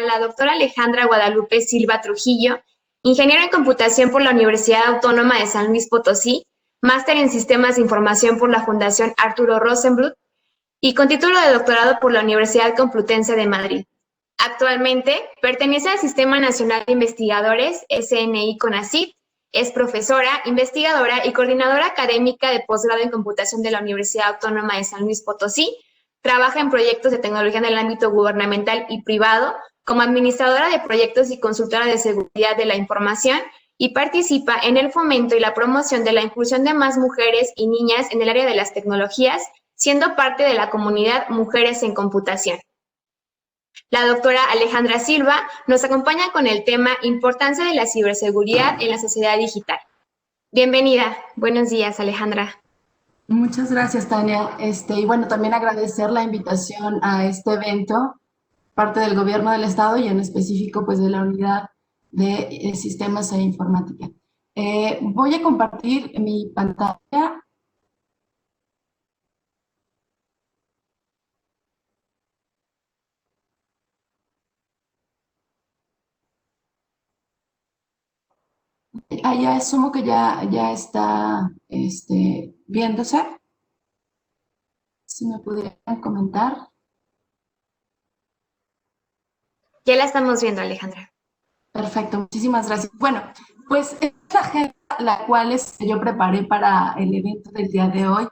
la doctora Alejandra Guadalupe Silva Trujillo, ingeniero en computación por la Universidad Autónoma de San Luis Potosí, máster en sistemas de información por la Fundación Arturo Rosenbluth y con título de doctorado por la Universidad Complutense de Madrid. Actualmente pertenece al Sistema Nacional de Investigadores, SNI-CONACYT, es profesora, investigadora y coordinadora académica de posgrado en computación de la Universidad Autónoma de San Luis Potosí. Trabaja en proyectos de tecnología en el ámbito gubernamental y privado como administradora de proyectos y consultora de seguridad de la información y participa en el fomento y la promoción de la inclusión de más mujeres y niñas en el área de las tecnologías, siendo parte de la comunidad Mujeres en Computación. La doctora Alejandra Silva nos acompaña con el tema Importancia de la ciberseguridad en la sociedad digital. Bienvenida. Buenos días, Alejandra. Muchas gracias, Tania. Y bueno, también agradecer la invitación a este evento, parte del Gobierno del Estado y en específico pues de la Unidad de Sistemas e Informática. Voy a compartir mi pantalla. Ahí asumo que ya está viéndose. Si me pudieran comentar. Ya la estamos viendo, Alejandra. Perfecto, muchísimas gracias. Bueno, pues esta agenda la cual yo preparé para el evento del día de hoy.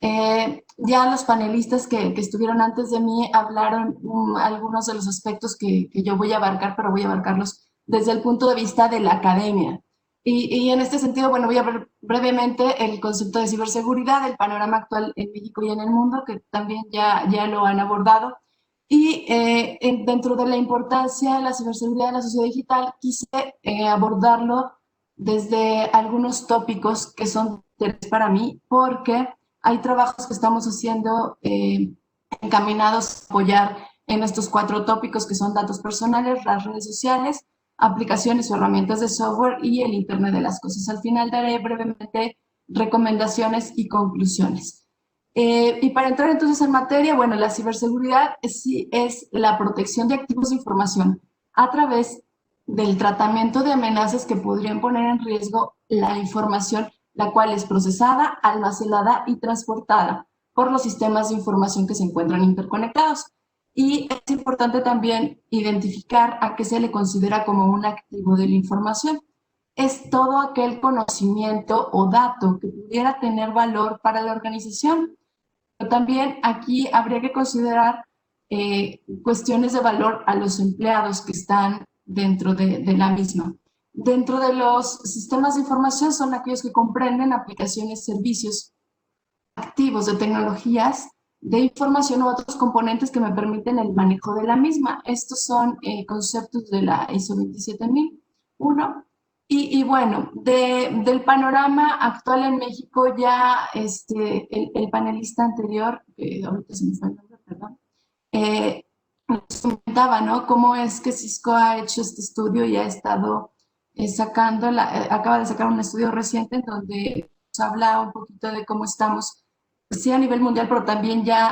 Ya los panelistas que estuvieron antes de mí hablaron algunos de los aspectos que yo voy a abarcar, pero voy a abarcarlos desde el punto de vista de la academia. Y en este sentido, bueno, voy a ver brevemente el concepto de ciberseguridad, el panorama actual en México y en el mundo, que también ya lo han abordado. Y dentro de la importancia de la ciberseguridad en la sociedad digital, quise abordarlo desde algunos tópicos que son de interés para mí, porque hay trabajos que estamos haciendo encaminados a apoyar en estos 4 tópicos que son datos personales, las redes sociales, aplicaciones o herramientas de software y el Internet de las cosas. Al final daré brevemente recomendaciones y conclusiones. Y para entrar entonces en materia, bueno, la ciberseguridad es la protección de activos de información a través del tratamiento de amenazas que podrían poner en riesgo la información, la cual es procesada, almacenada y transportada por los sistemas de información que se encuentran interconectados. Y es importante también identificar a qué se le considera como un activo de la información. Es todo aquel conocimiento o dato que pudiera tener valor para la organización. Pero también aquí habría que considerar cuestiones de valor a los empleados que están dentro de la misma. Dentro de los sistemas de información son aquellos que comprenden aplicaciones, servicios activos de tecnologías de información u otros componentes que me permiten el manejo de la misma. Estos son conceptos de la ISO 27001. Y bueno, del panorama actual en México, ya el panelista anterior, ahorita se me fue el nombre, perdón, nos comentaba, ¿no? Cómo es que Cisco ha hecho este estudio y ha estado acaba de sacar un estudio reciente en donde nos habla un poquito de cómo estamos, sí a nivel mundial, pero también ya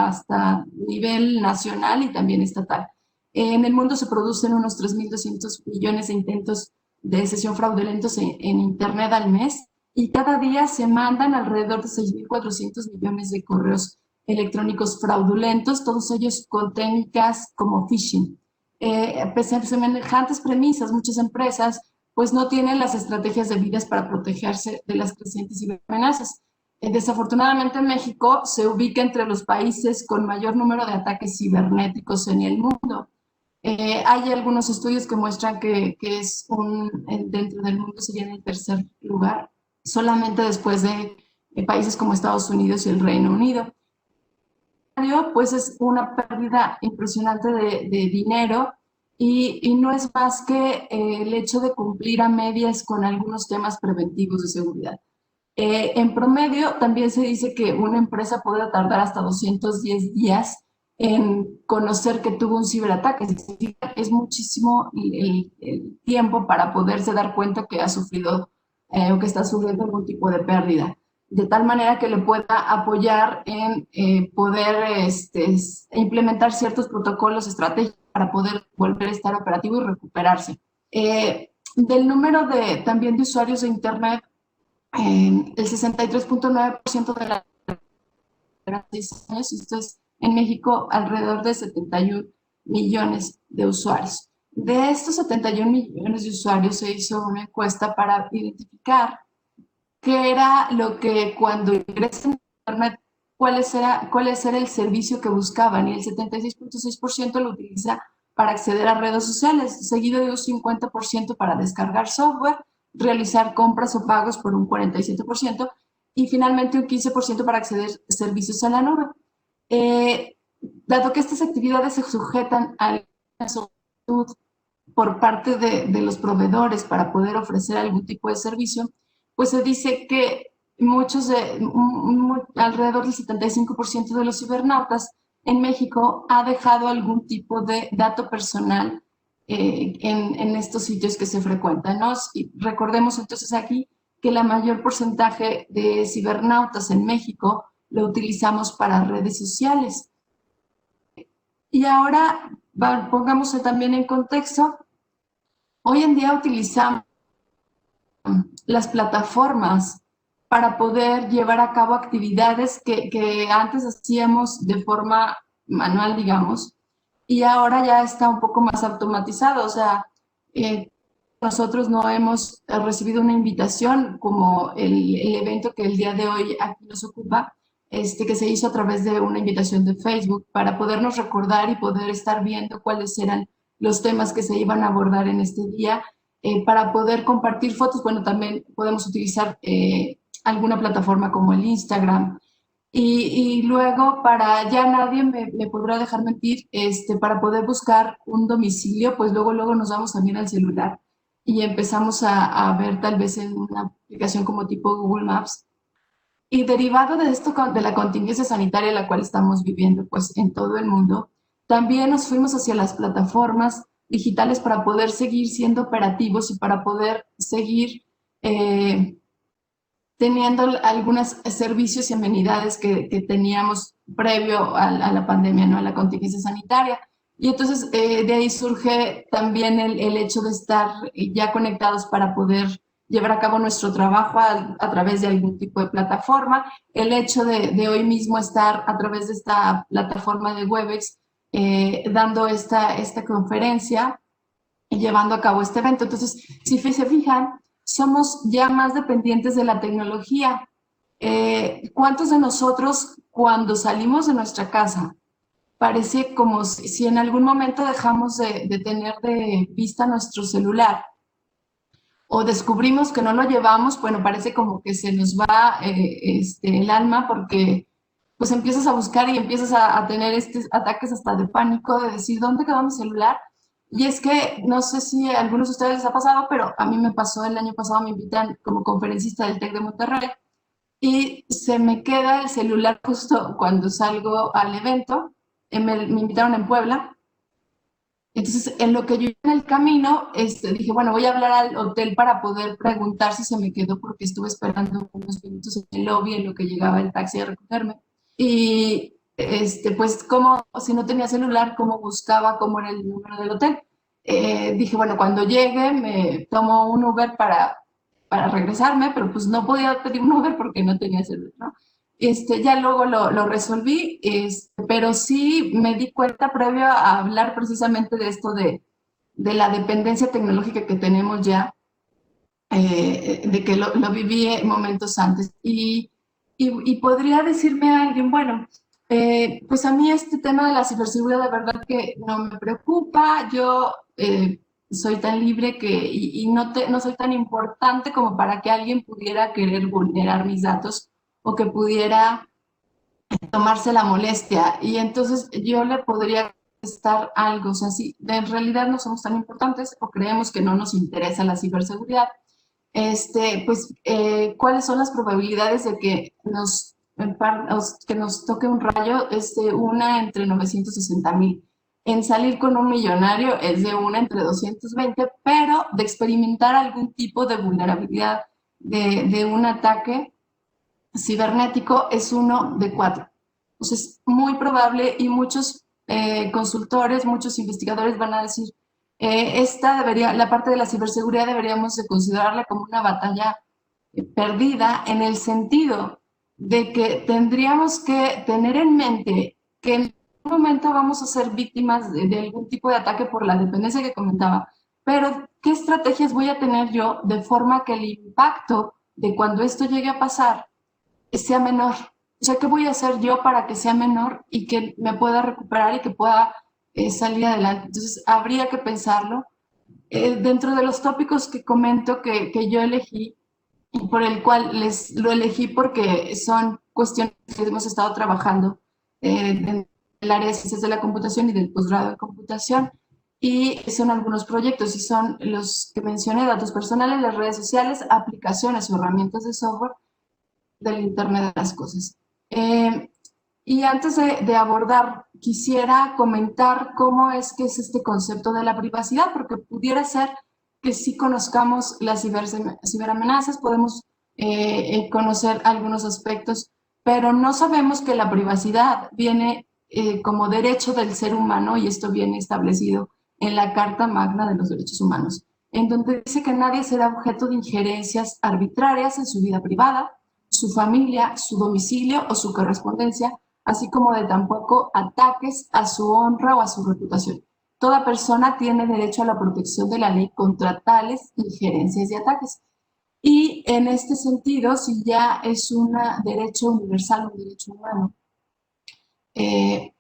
hasta nivel nacional y también estatal. En el mundo se producen unos 3.200 millones de intentos de sesión fraudulentos en Internet al mes y cada día se mandan alrededor de 6.400 millones de correos electrónicos fraudulentos, todos ellos con técnicas como phishing. Pese a semejantes premisas, muchas empresas pues no tienen las estrategias debidas para protegerse de las crecientes ciberamenazas. Desafortunadamente México se ubica entre los países con mayor número de ataques cibernéticos en el mundo. Hay algunos estudios que muestran que dentro del mundo sería en el tercer lugar, solamente después de países como Estados Unidos y el Reino Unido. Pues es una pérdida impresionante de dinero y no es más que el hecho de cumplir a medias con algunos temas preventivos de seguridad. En promedio, también se dice que una empresa puede tardar hasta 210 días en conocer que tuvo un ciberataque. Es muchísimo el tiempo para poderse dar cuenta que ha sufrido o que está sufriendo algún tipo de pérdida. De tal manera que le pueda apoyar en poder implementar ciertos protocolos estratégicos para poder volver a estar operativo y recuperarse. Del número también de usuarios de Internet, el 63.9% de la años, esto es en México alrededor de 71 millones de usuarios. De estos 71 millones de usuarios se hizo una encuesta para identificar qué era lo que cuando ingresan a Internet, cuál era el servicio que buscaban, y el 76.6% lo utiliza para acceder a redes sociales, seguido de un 50% para descargar software, realizar compras o pagos por un 47%, y finalmente un 15% para acceder a servicios a la nube. Dado que estas actividades se sujetan a la solicitud por parte de los proveedores para poder ofrecer algún tipo de servicio, pues se dice que alrededor del 75% de los cibernautas en México ha dejado algún tipo de dato personal en estos sitios que se frecuentan, ¿no? Y recordemos entonces aquí que la mayor porcentaje de cibernautas en México lo utilizamos para redes sociales. Y ahora pongamos también en contexto, hoy en día utilizamos las plataformas para poder llevar a cabo actividades que antes hacíamos de forma manual, digamos, y ahora ya está un poco más automatizado. O sea, nosotros no hemos recibido una invitación como el evento que el día de hoy aquí nos ocupa, que se hizo a través de una invitación de Facebook para podernos recordar y poder estar viendo cuáles eran los temas que se iban a abordar en este día, para poder compartir fotos. Bueno, también podemos utilizar alguna plataforma como el Instagram. Y luego, para ya nadie me podrá dejar mentir, para poder buscar un domicilio, pues luego nos vamos también al celular y empezamos a ver tal vez en una aplicación como tipo Google Maps. Y derivado de esto, de la contingencia sanitaria en la cual estamos viviendo pues en todo el mundo, también nos fuimos hacia las plataformas digitales para poder seguir siendo operativos y para poder seguir teniendo algunos servicios y amenidades que teníamos previo a la pandemia, ¿no? A la contingencia sanitaria. Y entonces de ahí surge también el hecho de estar ya conectados para poder llevar a cabo nuestro trabajo a través de algún tipo de plataforma. El hecho de hoy mismo estar a través de esta plataforma de Webex dando esta conferencia y llevando a cabo este evento. Entonces, si se fijan, somos ya más dependientes de la tecnología. ¿Cuántos de nosotros cuando salimos de nuestra casa parece como si en algún momento dejamos de tener de vista nuestro celular o descubrimos que no lo llevamos? Bueno, parece como que se nos va el alma, porque pues empiezas a buscar y empiezas a tener estos ataques hasta de pánico, de decir, ¿dónde quedó mi celular? Y es que no sé si a algunos de ustedes les ha pasado, pero a mí me pasó el año pasado, me invitan como conferencista del TEC de Monterrey y se me queda el celular justo cuando salgo al evento. Me invitaron en Puebla. Entonces, en lo que yo en el camino, dije, bueno, voy a hablar al hotel para poder preguntar si se me quedó, porque estuve esperando unos minutos en el lobby en lo que llegaba el taxi a recogerme. Y pues como si no tenía celular, cómo buscaba cómo era el número del hotel. Dije, bueno, cuando llegue me tomo un Uber para regresarme, pero pues no podía pedir un Uber porque no tenía celular, ¿no? Ya luego lo resolví, pero sí me di cuenta previo a hablar precisamente de esto de la dependencia tecnológica que tenemos ya, de que lo viví en momentos antes. Y podría decirme a alguien, bueno, pues a mí este tema de la ciberseguridad de verdad que no me preocupa. Yo soy tan libre y no soy tan importante como para que alguien pudiera querer vulnerar mis datos o que pudiera tomarse la molestia. Y entonces yo le podría contestar algo, o sea, si en realidad no somos tan importantes o creemos que no nos interesa la ciberseguridad, pues, ¿cuáles son las probabilidades de que nos toque un rayo? Una entre 960,000. En salir con un millonario es de una entre 220, pero de experimentar algún tipo de vulnerabilidad de un ataque cibernético es uno de 4. Entonces, muy probable, y muchos consultores, muchos investigadores van a decir, la parte de la ciberseguridad deberíamos de considerarla como una batalla perdida en el sentido de que tendríamos que tener en mente que en un momento vamos a ser víctimas de algún tipo de ataque por la dependencia que comentaba, pero ¿qué estrategias voy a tener yo de forma que el impacto de cuando esto llegue a pasar sea menor? O sea, ¿qué voy a hacer yo para que sea menor y que me pueda recuperar y que pueda salir adelante? Entonces, habría que pensarlo. Dentro de los tópicos que comento que yo elegí, y por el cual lo elegí porque son cuestiones que hemos estado trabajando en el área de ciencias de la computación y del posgrado en computación, y son algunos proyectos, y son los que mencioné: datos personales, las redes sociales, aplicaciones o herramientas de software del Internet de las Cosas. Y antes de abordar, quisiera comentar cómo es que es este concepto de la privacidad, porque pudiera ser que sí conozcamos las ciberamenazas, podemos conocer algunos aspectos, pero no sabemos que la privacidad viene como derecho del ser humano, y esto viene establecido en la Carta Magna de los Derechos Humanos, en donde dice que nadie será objeto de injerencias arbitrarias en su vida privada, su familia, su domicilio o su correspondencia, así como de tampoco ataques a su honra o a su reputación. Toda persona tiene derecho a la protección de la ley contra tales injerencias y ataques. Y en este sentido, si ya es un derecho universal, un derecho humano, eh,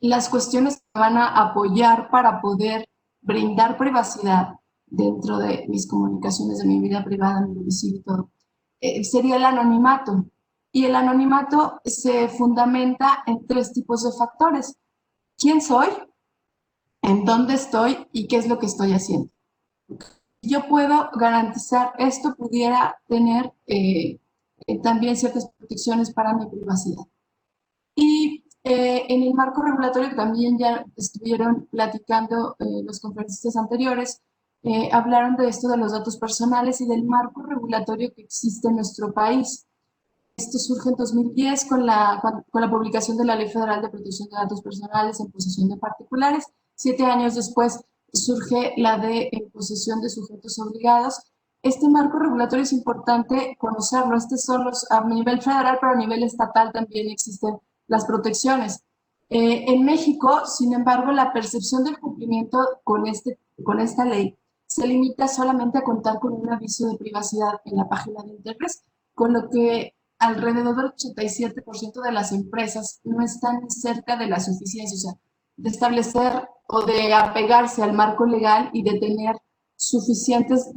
las cuestiones que van a apoyar para poder brindar privacidad dentro de mis comunicaciones, de mi vida privada, mi domicilio y todo, sería el anonimato. Y el anonimato se fundamenta en tres tipos de factores: quién soy, en dónde estoy y qué es lo que estoy haciendo. Yo puedo garantizar esto, pudiera tener también ciertas protecciones para mi privacidad. Y en el marco regulatorio, que también ya estuvieron platicando los conferencistas anteriores, hablaron de esto de los datos personales y del marco regulatorio que existe en nuestro país. Esto surge en 2010 con la publicación de la Ley Federal de Protección de Datos Personales en posesión de particulares. 7 años después surge la de en posesión de sujetos obligados. Este marco regulatorio es importante conocerlo. Estos son los a nivel federal, pero a nivel estatal también existen las protecciones. En México, sin embargo, la percepción del cumplimiento con esta ley se limita solamente a contar con un aviso de privacidad en la página de Internet, con lo que alrededor del 87% de las empresas no están cerca de la suficiencia, o sea, de establecer o de apegarse al marco legal y de tener suficientes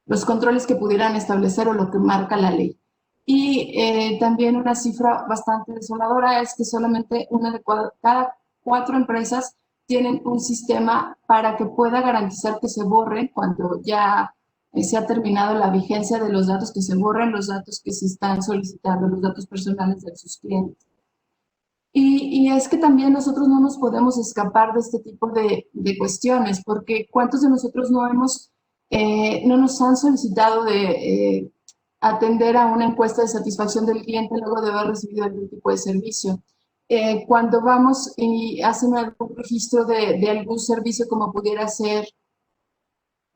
los controles que pudieran establecer o lo que marca la ley. Y también una cifra bastante desoladora es que solamente una de cada 4 empresas tienen un sistema para que pueda garantizar que se borren cuando ya se ha terminado la vigencia de los datos, que se borren los datos que se están solicitando, los datos personales de sus clientes. Y es que también nosotros no nos podemos escapar de este tipo de cuestiones, porque ¿cuántos de nosotros no nos han solicitado de atender a una encuesta de satisfacción del cliente luego de haber recibido algún tipo de servicio? Cuando vamos y hacen algún registro de algún servicio, como pudiera ser,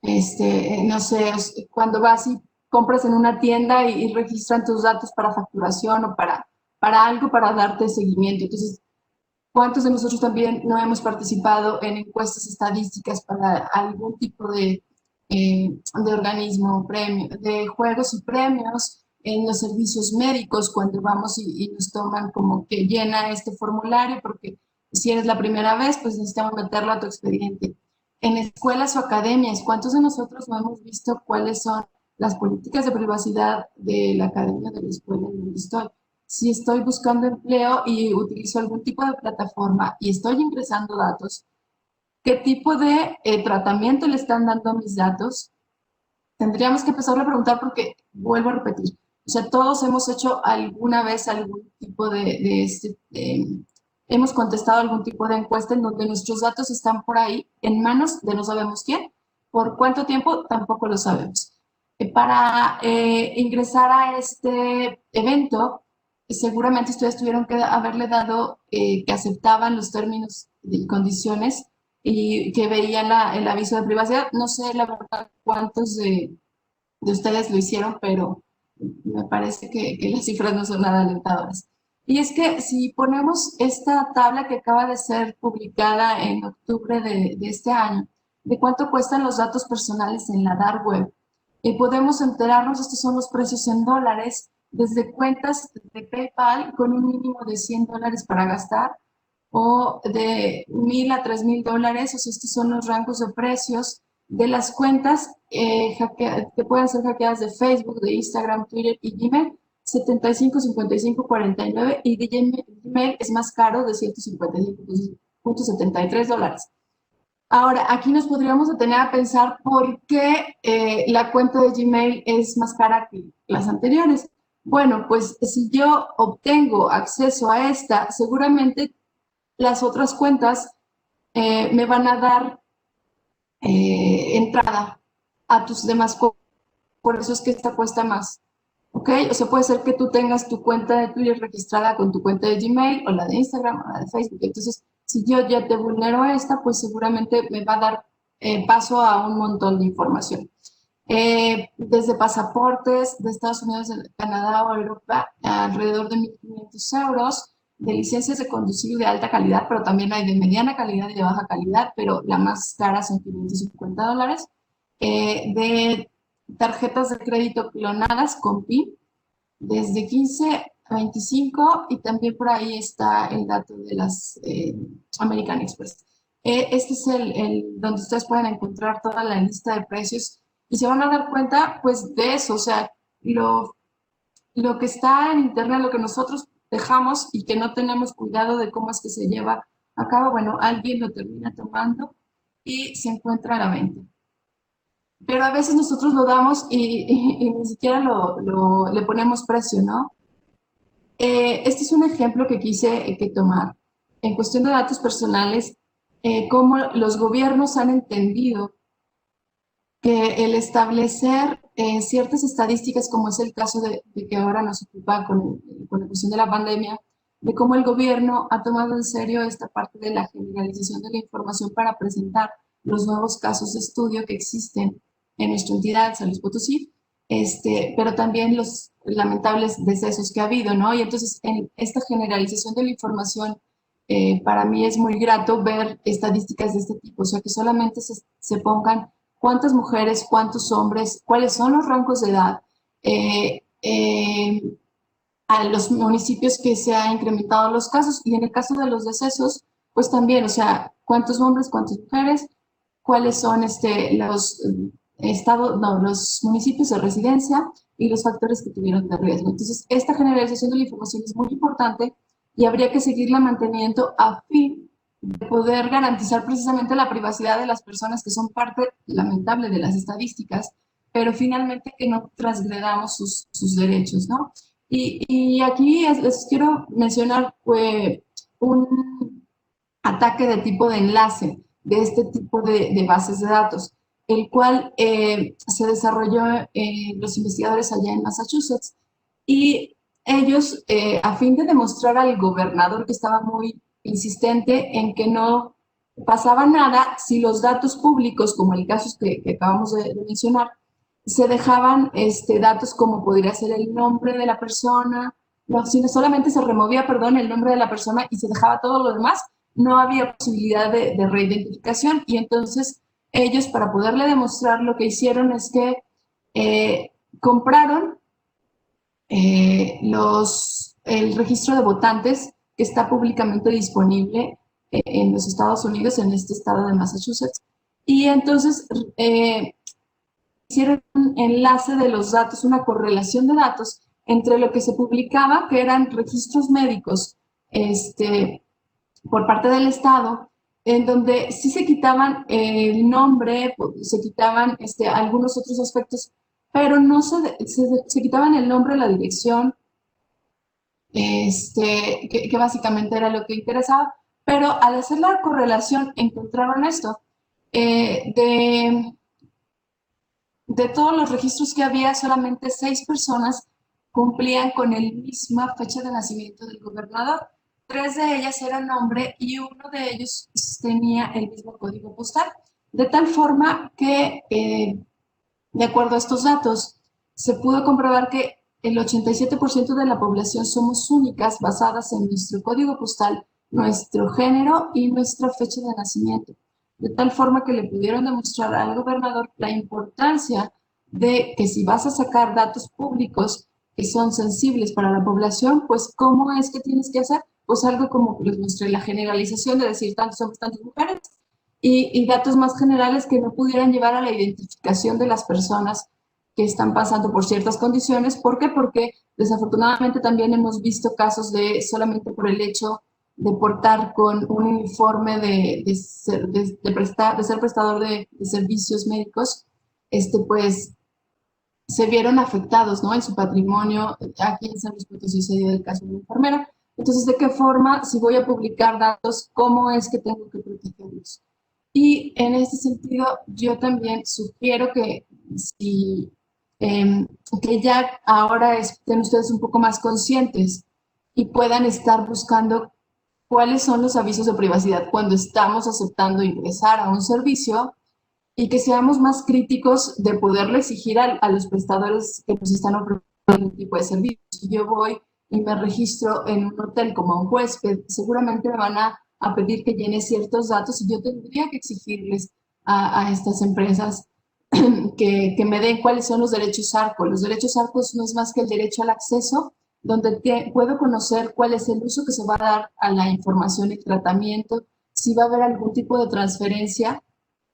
no sé, cuando vas y compras en una tienda y registran tus datos para facturación o para algo, para darte seguimiento. Entonces, ¿cuántos de nosotros también no hemos participado en encuestas estadísticas para algún tipo de organismo, de juegos y premios en los servicios médicos, cuando vamos y nos toman como que llena este formulario, porque si eres la primera vez, pues necesitamos meterlo a tu expediente? En escuelas o academias, ¿cuántos de nosotros no hemos visto cuáles son las políticas de privacidad de la academia, de la escuela en donde estoy? Si estoy buscando empleo y utilizo algún tipo de plataforma y estoy ingresando datos, ¿qué tipo de tratamiento le están dando a mis datos? Tendríamos que empezar a preguntar, porque vuelvo a repetir, o sea, todos hemos hecho alguna vez algún tipo hemos contestado algún tipo de encuesta en donde nuestros datos están por ahí en manos de no sabemos quién. ¿Por cuánto tiempo? Tampoco lo sabemos. Para ingresar a este evento, seguramente ustedes tuvieron que haberle dado que aceptaban los términos y condiciones y que veían el aviso de privacidad. No sé la verdad cuántos de ustedes lo hicieron, pero me parece que las cifras no son nada alentadoras. Y es que si ponemos esta tabla que acaba de ser publicada en octubre de este año, de cuánto cuestan los datos personales en la dark web, podemos enterarnos, estos son los precios en dólares, desde cuentas de PayPal con un mínimo de $100 para gastar, o de 1,000 a 3,000 dólares, o sea, estos son los rangos de precios de las cuentas que pueden ser hackeadas de Facebook, de Instagram, Twitter y Gmail, 75, 55, 49, y de Gmail es más caro, de 155,73 dólares. Ahora, aquí nos podríamos detener a pensar por qué la cuenta de Gmail es más cara que las anteriores. Bueno, pues si yo obtengo acceso a esta, seguramente las otras cuentas me van a dar entrada a tus demás cuentas. Por eso es que esta cuesta más. ¿Ok? O sea, puede ser que tú tengas tu cuenta de Twitter registrada con tu cuenta de Gmail o la de Instagram o la de Facebook. Entonces, si yo ya te vulnero esta, pues seguramente me va a dar paso a un montón de información. Desde pasaportes de Estados Unidos, Canadá o Europa, alrededor de 1,500 euros, de licencias de conducir de alta calidad, pero también hay de mediana calidad y de baja calidad, pero la más cara son 550 dólares, de tarjetas de crédito clonadas con PIN, desde 15 a 25, y también por ahí está el dato de las American Express. Este es donde ustedes pueden encontrar toda la lista de precios y se van a dar cuenta pues de eso, o sea, lo que está en internet, lo que nosotros dejamos y que no tenemos cuidado de cómo es que se lleva a cabo, bueno, alguien lo termina tomando y se encuentra a la venta. Pero a veces nosotros lo damos y ni siquiera le ponemos precio, ¿no? Este es un ejemplo que quise que tomar. En cuestión de datos personales, cómo los gobiernos han entendido que el establecer ciertas estadísticas, como es el caso de que ahora nos ocupa con la cuestión de la pandemia, de cómo el gobierno ha tomado en serio esta parte de la generalización de la información para presentar los nuevos casos de estudio que existen en nuestra entidad, San Luis Potosí, pero también los lamentables decesos que ha habido, ¿no? Y entonces, en esta generalización de la información, para mí es muy grato ver estadísticas de este tipo, o sea, que solamente se pongan cuántas mujeres, cuántos hombres, cuáles son los rangos de edad, a los municipios que se han incrementado los casos, y en el caso de los decesos, pues también, o sea, cuántos hombres, cuántas mujeres, cuáles son los estados, no, los municipios de residencia y los factores que tuvieron de riesgo. Entonces, esta generalización de la información es muy importante y habría que seguirla manteniendo a fin de poder garantizar precisamente la privacidad de las personas que son parte lamentable de las estadísticas, pero finalmente que no transgredamos sus derechos, ¿no? Y aquí les quiero mencionar un ataque de tipo de enlace de este tipo de bases de datos, el cual se desarrolló los investigadores allá en Massachusetts, y ellos, a fin de demostrar al gobernador que estaba muy insistente en que no pasaba nada si los datos públicos, como el caso que acabamos de mencionar, se dejaban datos como podría ser el nombre de la persona, no, sino solamente se removía, perdón, el nombre de la persona y se dejaba todo lo demás, no había posibilidad de reidentificación. Y entonces ellos, para poderle demostrar, lo que hicieron es que compraron el registro de votantes que está públicamente disponible en los Estados Unidos, en este estado de Massachusetts, y entonces hicieron un enlace de los datos, una correlación de datos entre lo que se publicaba, que eran registros médicos por parte del Estado, en donde sí se quitaban el nombre, se quitaban algunos otros aspectos, pero no se quitaban el nombre, la dirección, que básicamente era lo que interesaba, pero al hacer la correlación encontraron esto, de todos los registros que había, solamente 6 personas cumplían con la misma fecha de nacimiento del gobernador. 3 de ellas eran hombre y uno de ellos tenía el mismo código postal. De tal forma que, de acuerdo a estos datos, se pudo comprobar que el 87% de la población somos únicas basadas en nuestro código postal, nuestro género y nuestra fecha de nacimiento. De tal forma que le pudieron demostrar al gobernador la importancia de que si vas a sacar datos públicos que son sensibles para la población, pues ¿cómo es que tienes que hacer? Pues algo como les mostré, la generalización de decir tantos hombres, tantas mujeres, y datos más generales que no pudieran llevar a la identificación de las personas que están pasando por ciertas condiciones. ¿Por qué? Porque desafortunadamente también hemos visto casos de solamente por el hecho de portar con un uniforme de ser prestador de servicios médicos, pues se vieron afectados, ¿no? En su patrimonio. Aquí en San Luis Potosí se dio el caso de una enfermera. Entonces, ¿de qué forma, si voy a publicar datos, cómo es que tengo que protegerlos? Y en este sentido, yo también sugiero que si que ya ahora estén ustedes un poco más conscientes y puedan estar buscando cuáles son los avisos de privacidad cuando estamos aceptando ingresar a un servicio, y que seamos más críticos de poderle exigir a los prestadores que nos están ofreciendo un tipo de servicio. Si yo voy y me registro en un hotel como un huésped, seguramente me van a pedir que llene ciertos datos y yo tendría que exigirles a estas empresas que me den cuáles son los derechos ARCO. Los derechos ARCO no es más que el derecho al acceso, donde puedo conocer cuál es el uso que se va a dar a la información y tratamiento, si va a haber algún tipo de transferencia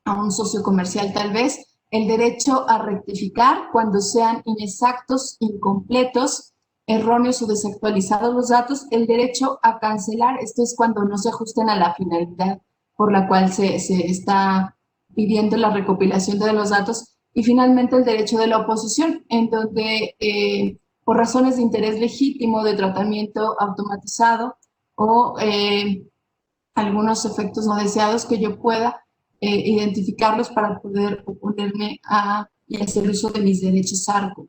a un socio comercial tal vez, el derecho a rectificar cuando sean inexactos, incompletos, erróneos o desactualizados los datos, el derecho a cancelar, esto es cuando no se ajusten a la finalidad por la cual se está pidiendo la recopilación de los datos, y finalmente el derecho de la oposición, en donde por razones de interés legítimo de tratamiento automatizado o algunos efectos no deseados que yo pueda identificarlos para poder oponerme a y hacer uso de mis derechos ARCO.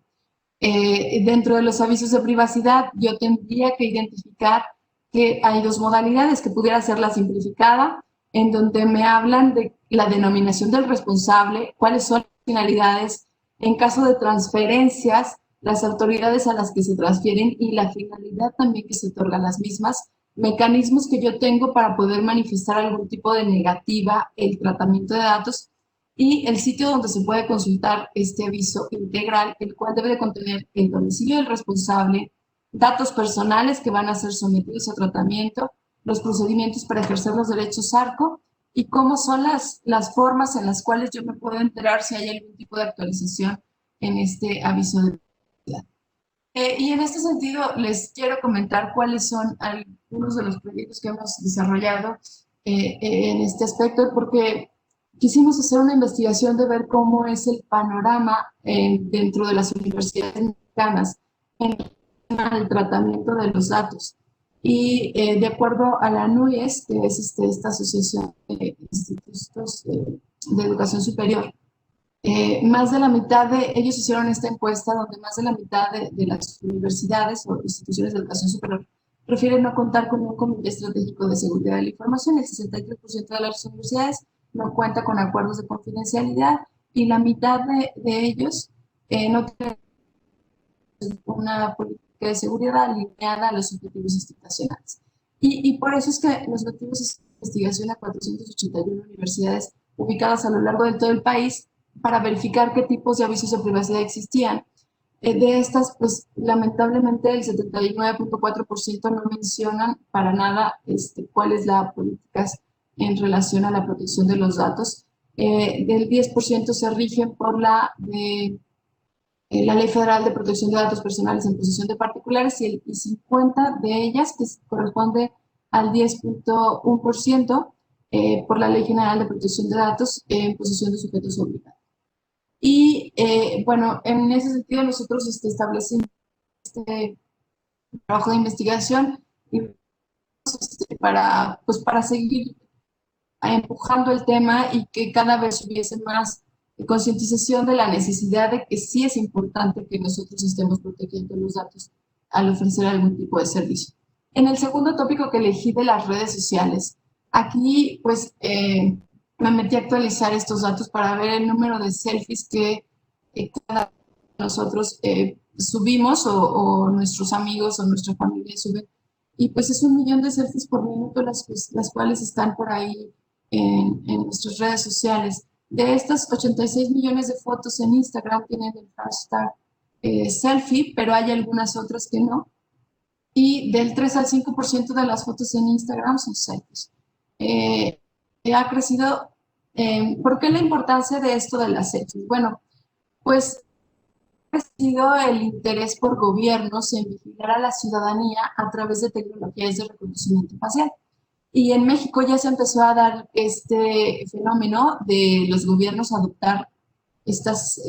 Dentro de los avisos de privacidad, yo tendría que identificar que hay dos modalidades, que pudiera ser la simplificada, en donde me hablan de la denominación del responsable, cuáles son las finalidades, en caso de transferencias, las autoridades a las que se transfieren y la finalidad también que se otorga a las mismas, mecanismos que yo tengo para poder manifestar algún tipo de negativa, el tratamiento de datos, y el sitio donde se puede consultar este aviso integral, el cual debe de contener el domicilio del responsable, datos personales que van a ser sometidos a tratamiento, los procedimientos para ejercer los derechos ARCO y cómo son las formas en las cuales yo me puedo enterar si hay algún tipo de actualización en este aviso de privacidad. Y en este sentido les quiero comentar cuáles son algunos de los proyectos que hemos desarrollado en este aspecto, porque quisimos hacer una investigación de ver cómo es el panorama dentro de las universidades mexicanas en el tratamiento de los datos. Y de acuerdo a la NUYES, que es esta asociación de institutos de educación superior, más de la mitad ellos hicieron esta encuesta donde más de la mitad de las universidades o instituciones de educación superior prefieren no contar con un comité estratégico de seguridad de la información. El 63% de las universidades no cuenta con acuerdos de confidencialidad y la mitad de ellos no tienen una política de seguridad alineada a los objetivos institucionales. Y por eso es que nos metimos esta investigación a 481 universidades ubicadas a lo largo de todo el país para verificar qué tipos de avisos de privacidad existían. De estas, pues lamentablemente el 79.4% no mencionan para nada cuál es la política en relación a la protección de los datos. Del 10% se rigen por la Ley Federal de Protección de Datos Personales en posesión de particulares, y 50 de ellas, que corresponde al 10.1%, por la Ley General de Protección de Datos en posesión de sujetos obligados. Y bueno, en ese sentido nosotros establecimos este trabajo de investigación y, para seguir empujando el tema y que cada vez hubiese más concientización de la necesidad de que sí es importante que nosotros estemos protegiendo los datos al ofrecer algún tipo de servicio. En el segundo tópico que elegí de las redes sociales, aquí pues me metí a actualizar estos datos para ver el número de selfies que cada uno de nosotros subimos o nuestros amigos o nuestra familia suben. Y pues es 1 millón de selfies por minuto las cuales están por ahí en nuestras redes sociales. De estas 86 millones de fotos en Instagram tienen el hashtag selfie, pero hay algunas otras que no. Y del 3 al 5% de las fotos en Instagram son selfies. Ha crecido. ¿Por qué la importancia de esto de las selfies? Bueno, pues ha crecido el interés por gobiernos en vigilar a la ciudadanía a través de tecnologías de reconocimiento facial. Y en México ya se empezó a dar este fenómeno de los gobiernos adoptar estas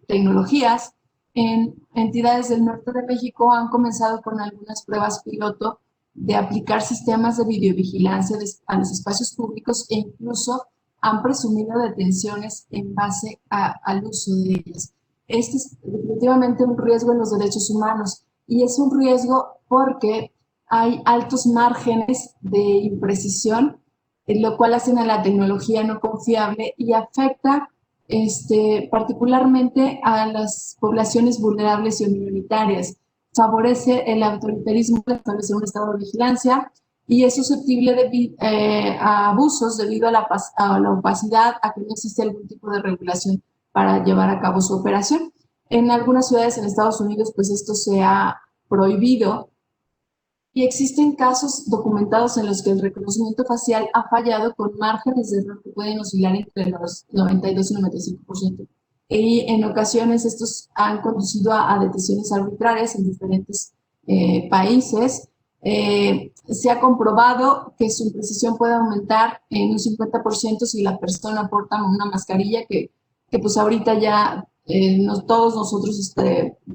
tecnologías. En entidades del norte de México han comenzado con algunas pruebas piloto de aplicar sistemas de videovigilancia a los espacios públicos e incluso han presumido detenciones en base al uso de ellas. Este es definitivamente un riesgo en los derechos humanos y es un riesgo porque hay altos márgenes de imprecisión, lo cual hacen a la tecnología no confiable y afecta particularmente a las poblaciones vulnerables y minoritarias. Favorece el autoritarismo de establecer un estado de vigilancia y es susceptible a abusos debido a la opacidad, a que no existe algún tipo de regulación para llevar a cabo su operación. En algunas ciudades en Estados Unidos, pues esto se ha prohibido y existen casos documentados en los que el reconocimiento facial ha fallado con márgenes de error que pueden oscilar entre los 92 y 95%. Y en ocasiones estos han conducido a detenciones arbitrarias en diferentes países. Se ha comprobado que su precisión puede aumentar en un 50% si la persona porta una mascarilla, que pues ahorita ya todos nosotros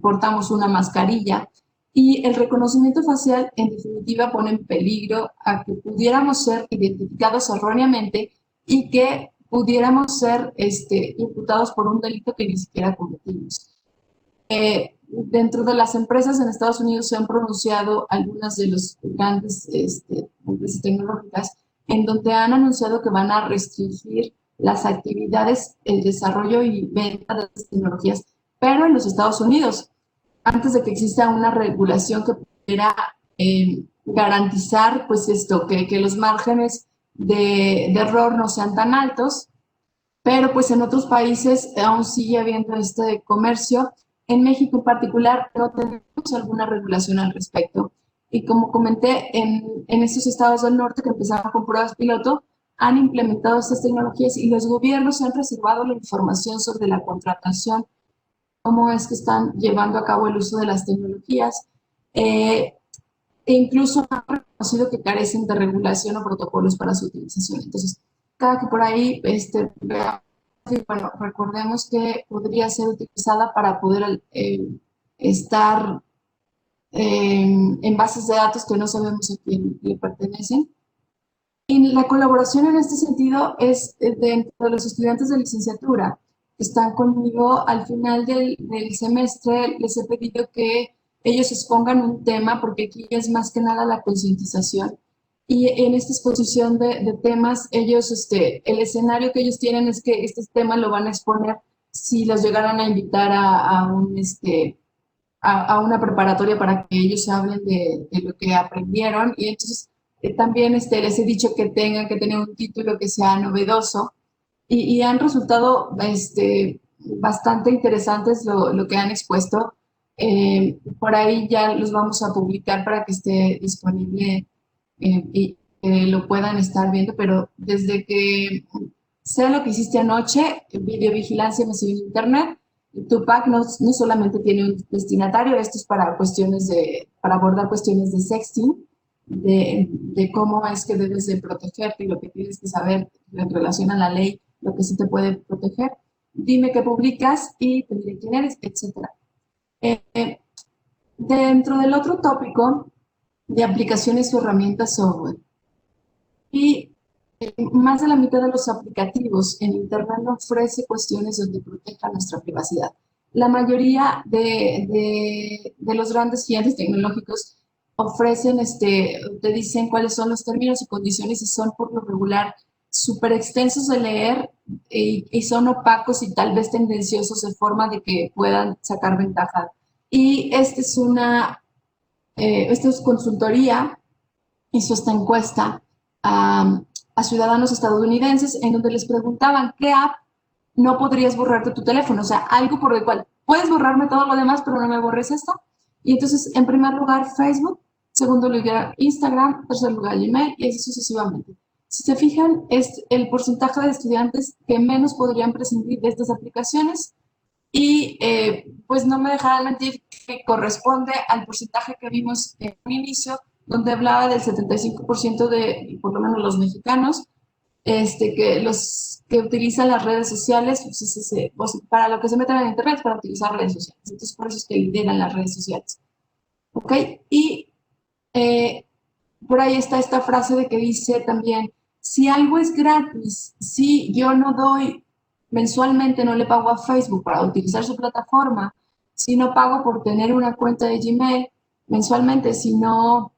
portamos una mascarilla. Y el reconocimiento facial, en definitiva, pone en peligro a que pudiéramos ser identificados erróneamente y que pudiéramos ser imputados por un delito que ni siquiera cometimos. Dentro de las empresas en Estados Unidos se han pronunciado algunas de las grandes empresas tecnológicas en donde han anunciado que van a restringir las actividades, el desarrollo y venta de las tecnologías, pero en los Estados Unidos, antes de que exista una regulación que pudiera garantizar pues esto, que los márgenes de error no sean tan altos, pero pues en otros países aún sigue habiendo este comercio. En México en particular no tenemos alguna regulación al respecto. Y como comenté, en estos estados del norte que empezaron con pruebas piloto, han implementado estas tecnologías y los gobiernos han reservado la información sobre la contratación, cómo es que están llevando a cabo el uso de las tecnologías, e incluso han reconocido que carecen de regulación o protocolos para su utilización. Entonces, cada que por ahí bueno, recordemos que podría ser utilizada para poder estar en bases de datos que no sabemos a quién le pertenecen. Y la colaboración en este sentido es dentro de los estudiantes de licenciatura que están conmigo al final del semestre. Les he pedido que ellos expongan un tema, porque aquí es más que nada la concientización. Y en esta exposición de temas, ellos, el escenario que ellos tienen es que este tema lo van a exponer si los llegaran a invitar a una preparatoria para que ellos hablen de lo que aprendieron. Y entonces también les he dicho que tengan que tener un título que sea novedoso y han resultado bastante interesantes lo que han expuesto. Por ahí ya los vamos a publicar para que esté disponible y lo puedan estar viendo, pero desde que sea lo que hiciste anoche, videovigilancia masiva en Internet, Tupac no solamente tiene un destinatario, esto es para para abordar cuestiones de sexting, de cómo es que debes de protegerte y lo que tienes que saber en relación a la ley, lo que sí te puede proteger. Dime qué publicas y te diré quién eres, etc. Dentro del otro tópico de aplicaciones o herramientas software. Y más de la mitad de los aplicativos en Internet no ofrece cuestiones donde proteja nuestra privacidad. La mayoría de los grandes gigantes tecnológicos ofrecen, te dicen cuáles son los términos y condiciones y son por lo regular súper extensos de leer y son opacos y tal vez tendenciosos de forma de que puedan sacar ventaja. Y esta es consultoría, hizo esta encuesta a ciudadanos estadounidenses en donde les preguntaban qué app no podrías borrar de tu teléfono, o sea, algo por el cual puedes borrarme todo lo demás, pero no me borres esto. Y entonces, en primer lugar, Facebook, segundo lugar, Instagram, tercer lugar, Gmail, y así sucesivamente. Si se fijan, es el porcentaje de estudiantes que menos podrían prescindir de estas aplicaciones y pues no me dejarán mentir que corresponde al porcentaje que vimos en un inicio, donde hablaba del 75% de, por lo menos los mexicanos, que los que utilizan las redes sociales, pues, para lo que se meten en Internet, para utilizar redes sociales. Entonces, por eso es que lideran las redes sociales. ¿Ok? Y por ahí está esta frase de que dice también, si algo es gratis, si yo no doy mensualmente, no le pago a Facebook para utilizar su plataforma, si no pago por tener una cuenta de Gmail mensualmente, si no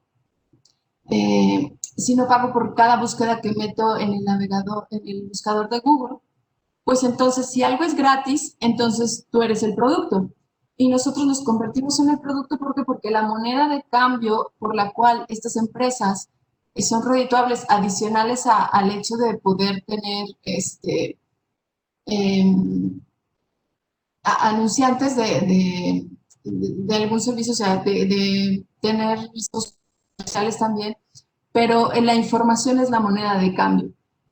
pago por cada búsqueda que meto en el navegador, en el buscador de Google, pues entonces si algo es gratis, entonces tú eres el producto. Y nosotros nos convertimos en el producto porque la moneda de cambio por la cual estas empresas son redituables adicionales al hecho de poder tener eh, anunciantes de algún servicio, o sea, de tener listos comerciales también, pero la información es la moneda de cambio.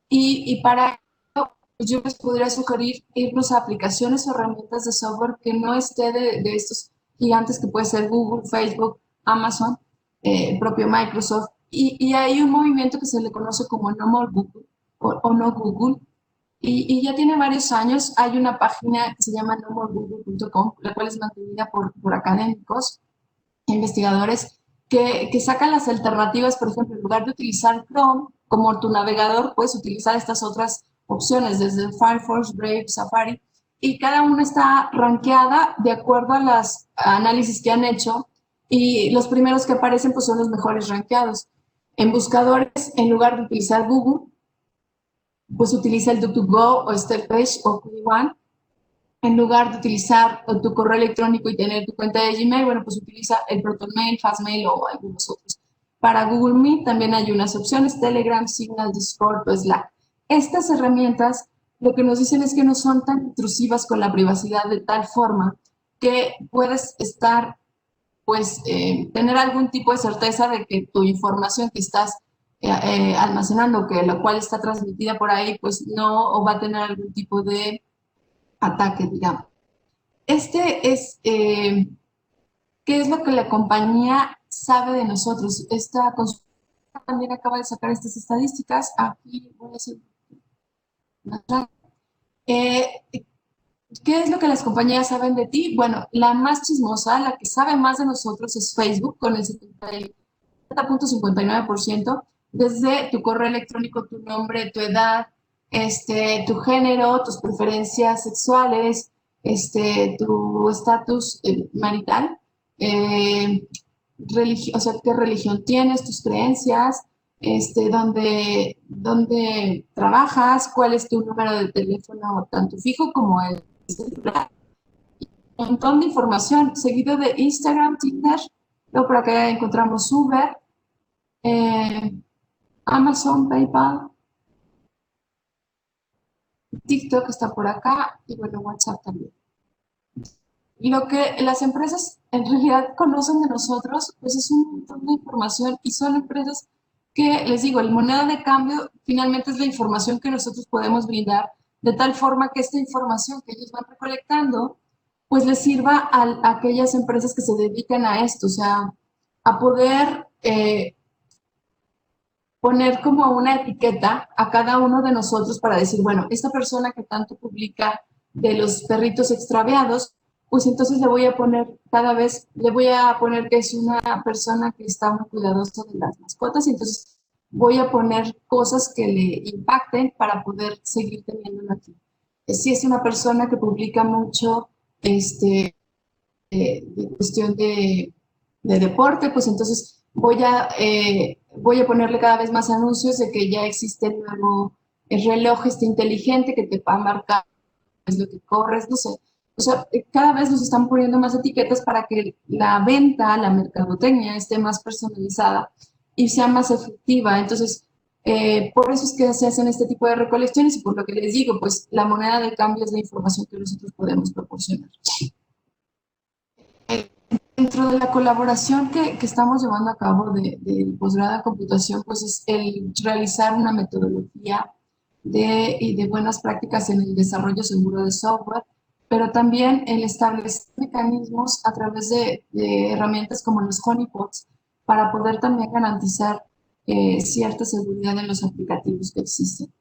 Y para ello, pues yo les podría sugerir irnos a aplicaciones o herramientas de software que no esté de estos gigantes que puede ser Google, Facebook, Amazon, el propio Microsoft. Y hay un movimiento que se le conoce como No More Google o No Google, y ya tiene varios años. Hay una página que se llama nomoregoogle.com, la cual es mantenida por académicos, investigadores, que sacan las alternativas. Por ejemplo, en lugar de utilizar Chrome como tu navegador, puedes utilizar estas otras opciones, desde Firefox, Brave, Safari, y cada una está rankeada de acuerdo a los análisis que han hecho, y los primeros que aparecen pues son los mejores rankeados. En buscadores, en lugar de utilizar Google, pues utiliza el DuckDuckGo o StepPage o QE1. En lugar de utilizar tu correo electrónico y tener tu cuenta de Gmail, bueno, pues utiliza el ProtonMail, Fastmail o algunos otros. Para Google Meet también hay unas opciones, Telegram, Signal, Discord o Slack. Estas herramientas lo que nos dicen es que no son tan intrusivas con la privacidad, de tal forma que puedes estar, pues, tener algún tipo de certeza de que tu información que estás almacenando, que la cual está transmitida por ahí, pues no va a tener algún tipo de ataque, digamos. ¿Qué es lo que la compañía sabe de nosotros? Esta consulta también acaba de sacar estas estadísticas. Aquí voy a hacer una. ¿Qué es lo que las compañías saben de ti? Bueno, la más chismosa, la que sabe más de nosotros es Facebook, con el 70.59%, desde tu correo electrónico, tu nombre, tu edad, tu género, tus preferencias sexuales, tu estatus marital, o sea, qué religión tienes, tus creencias, dónde trabajas, cuál es tu número de teléfono, tanto fijo como el celular. Un montón de información, seguido de Instagram, Tinder, luego por acá encontramos Uber, Amazon, PayPal, TikTok está por acá y bueno, WhatsApp también. Lo que las empresas en realidad conocen de nosotros, pues es un montón de información, y son empresas que, les digo, el moneda de cambio finalmente es la información que nosotros podemos brindar, de tal forma que esta información que ellos van recolectando, pues les sirva a aquellas empresas que se dedican a esto, o sea, a poder poner como una etiqueta a cada uno de nosotros para decir, bueno, esta persona que tanto publica de los perritos extraviados, pues entonces le voy a poner cada vez, le voy a poner que es una persona que está muy cuidadosa de las mascotas, y entonces voy a poner cosas que le impacten para poder seguir teniéndolo aquí. Si es una persona que publica mucho de cuestión de deporte, pues entonces voy a ponerle cada vez más anuncios de que ya existe el nuevo reloj inteligente que te va a marcar es lo que corres, no sé. O sea, cada vez nos están poniendo más etiquetas para que la venta, la mercadotecnia esté más personalizada y sea más efectiva. Entonces, por eso es que se hacen este tipo de recolecciones y por lo que les digo, pues la moneda de cambio es la información que nosotros podemos proporcionar. Dentro de la colaboración que estamos llevando a cabo del posgrado en computación, pues es el realizar una metodología de buenas prácticas en el desarrollo seguro de software, pero también el establecer mecanismos a través de herramientas como los honeypots para poder también garantizar cierta seguridad en los aplicativos que existen.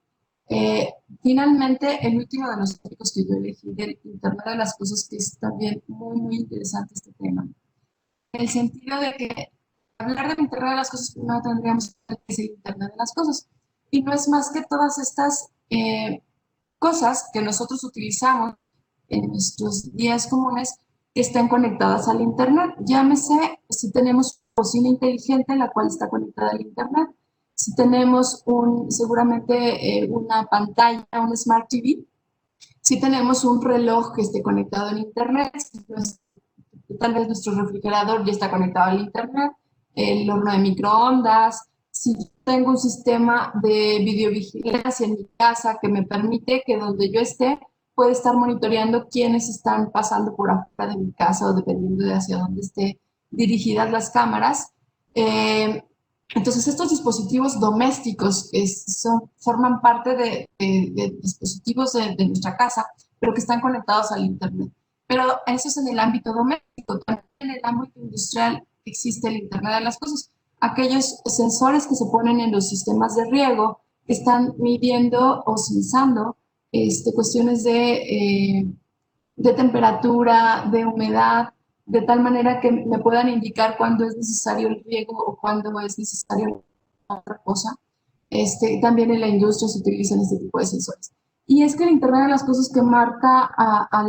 Eh, Finalmente, el último de los tópicos que yo elegí del Internet de las Cosas, que es también muy, muy interesante este tema, en el sentido de que hablar del Internet de las Cosas, primero tendríamos que decir Internet de las Cosas. Y no es más que todas estas cosas que nosotros utilizamos en nuestros días comunes que estén conectadas al Internet. Llámese si tenemos bocina inteligente en la cual está conectada al Internet, si tenemos seguramente una pantalla, un Smart TV, si tenemos un reloj que esté conectado al Internet, si tal vez nuestro refrigerador ya está conectado al Internet, el horno de microondas, si tengo un sistema de videovigilancia en mi casa que me permite que donde yo esté puede estar monitoreando quiénes están pasando por afuera de mi casa o dependiendo de hacia dónde esté dirigidas las cámaras. Entonces, estos dispositivos domésticos forman parte de dispositivos de nuestra casa, pero que están conectados al Internet. Pero eso es en el ámbito doméstico. También en el ámbito industrial existe el Internet de las Cosas. Aquellos sensores que se ponen en los sistemas de riego que están midiendo o sensando cuestiones de temperatura, de humedad, de tal manera que me puedan indicar cuándo es necesario el riego o cuándo es necesario otra cosa. También en la industria se utilizan este tipo de sensores. Y es que el Internet de las Cosas que marca a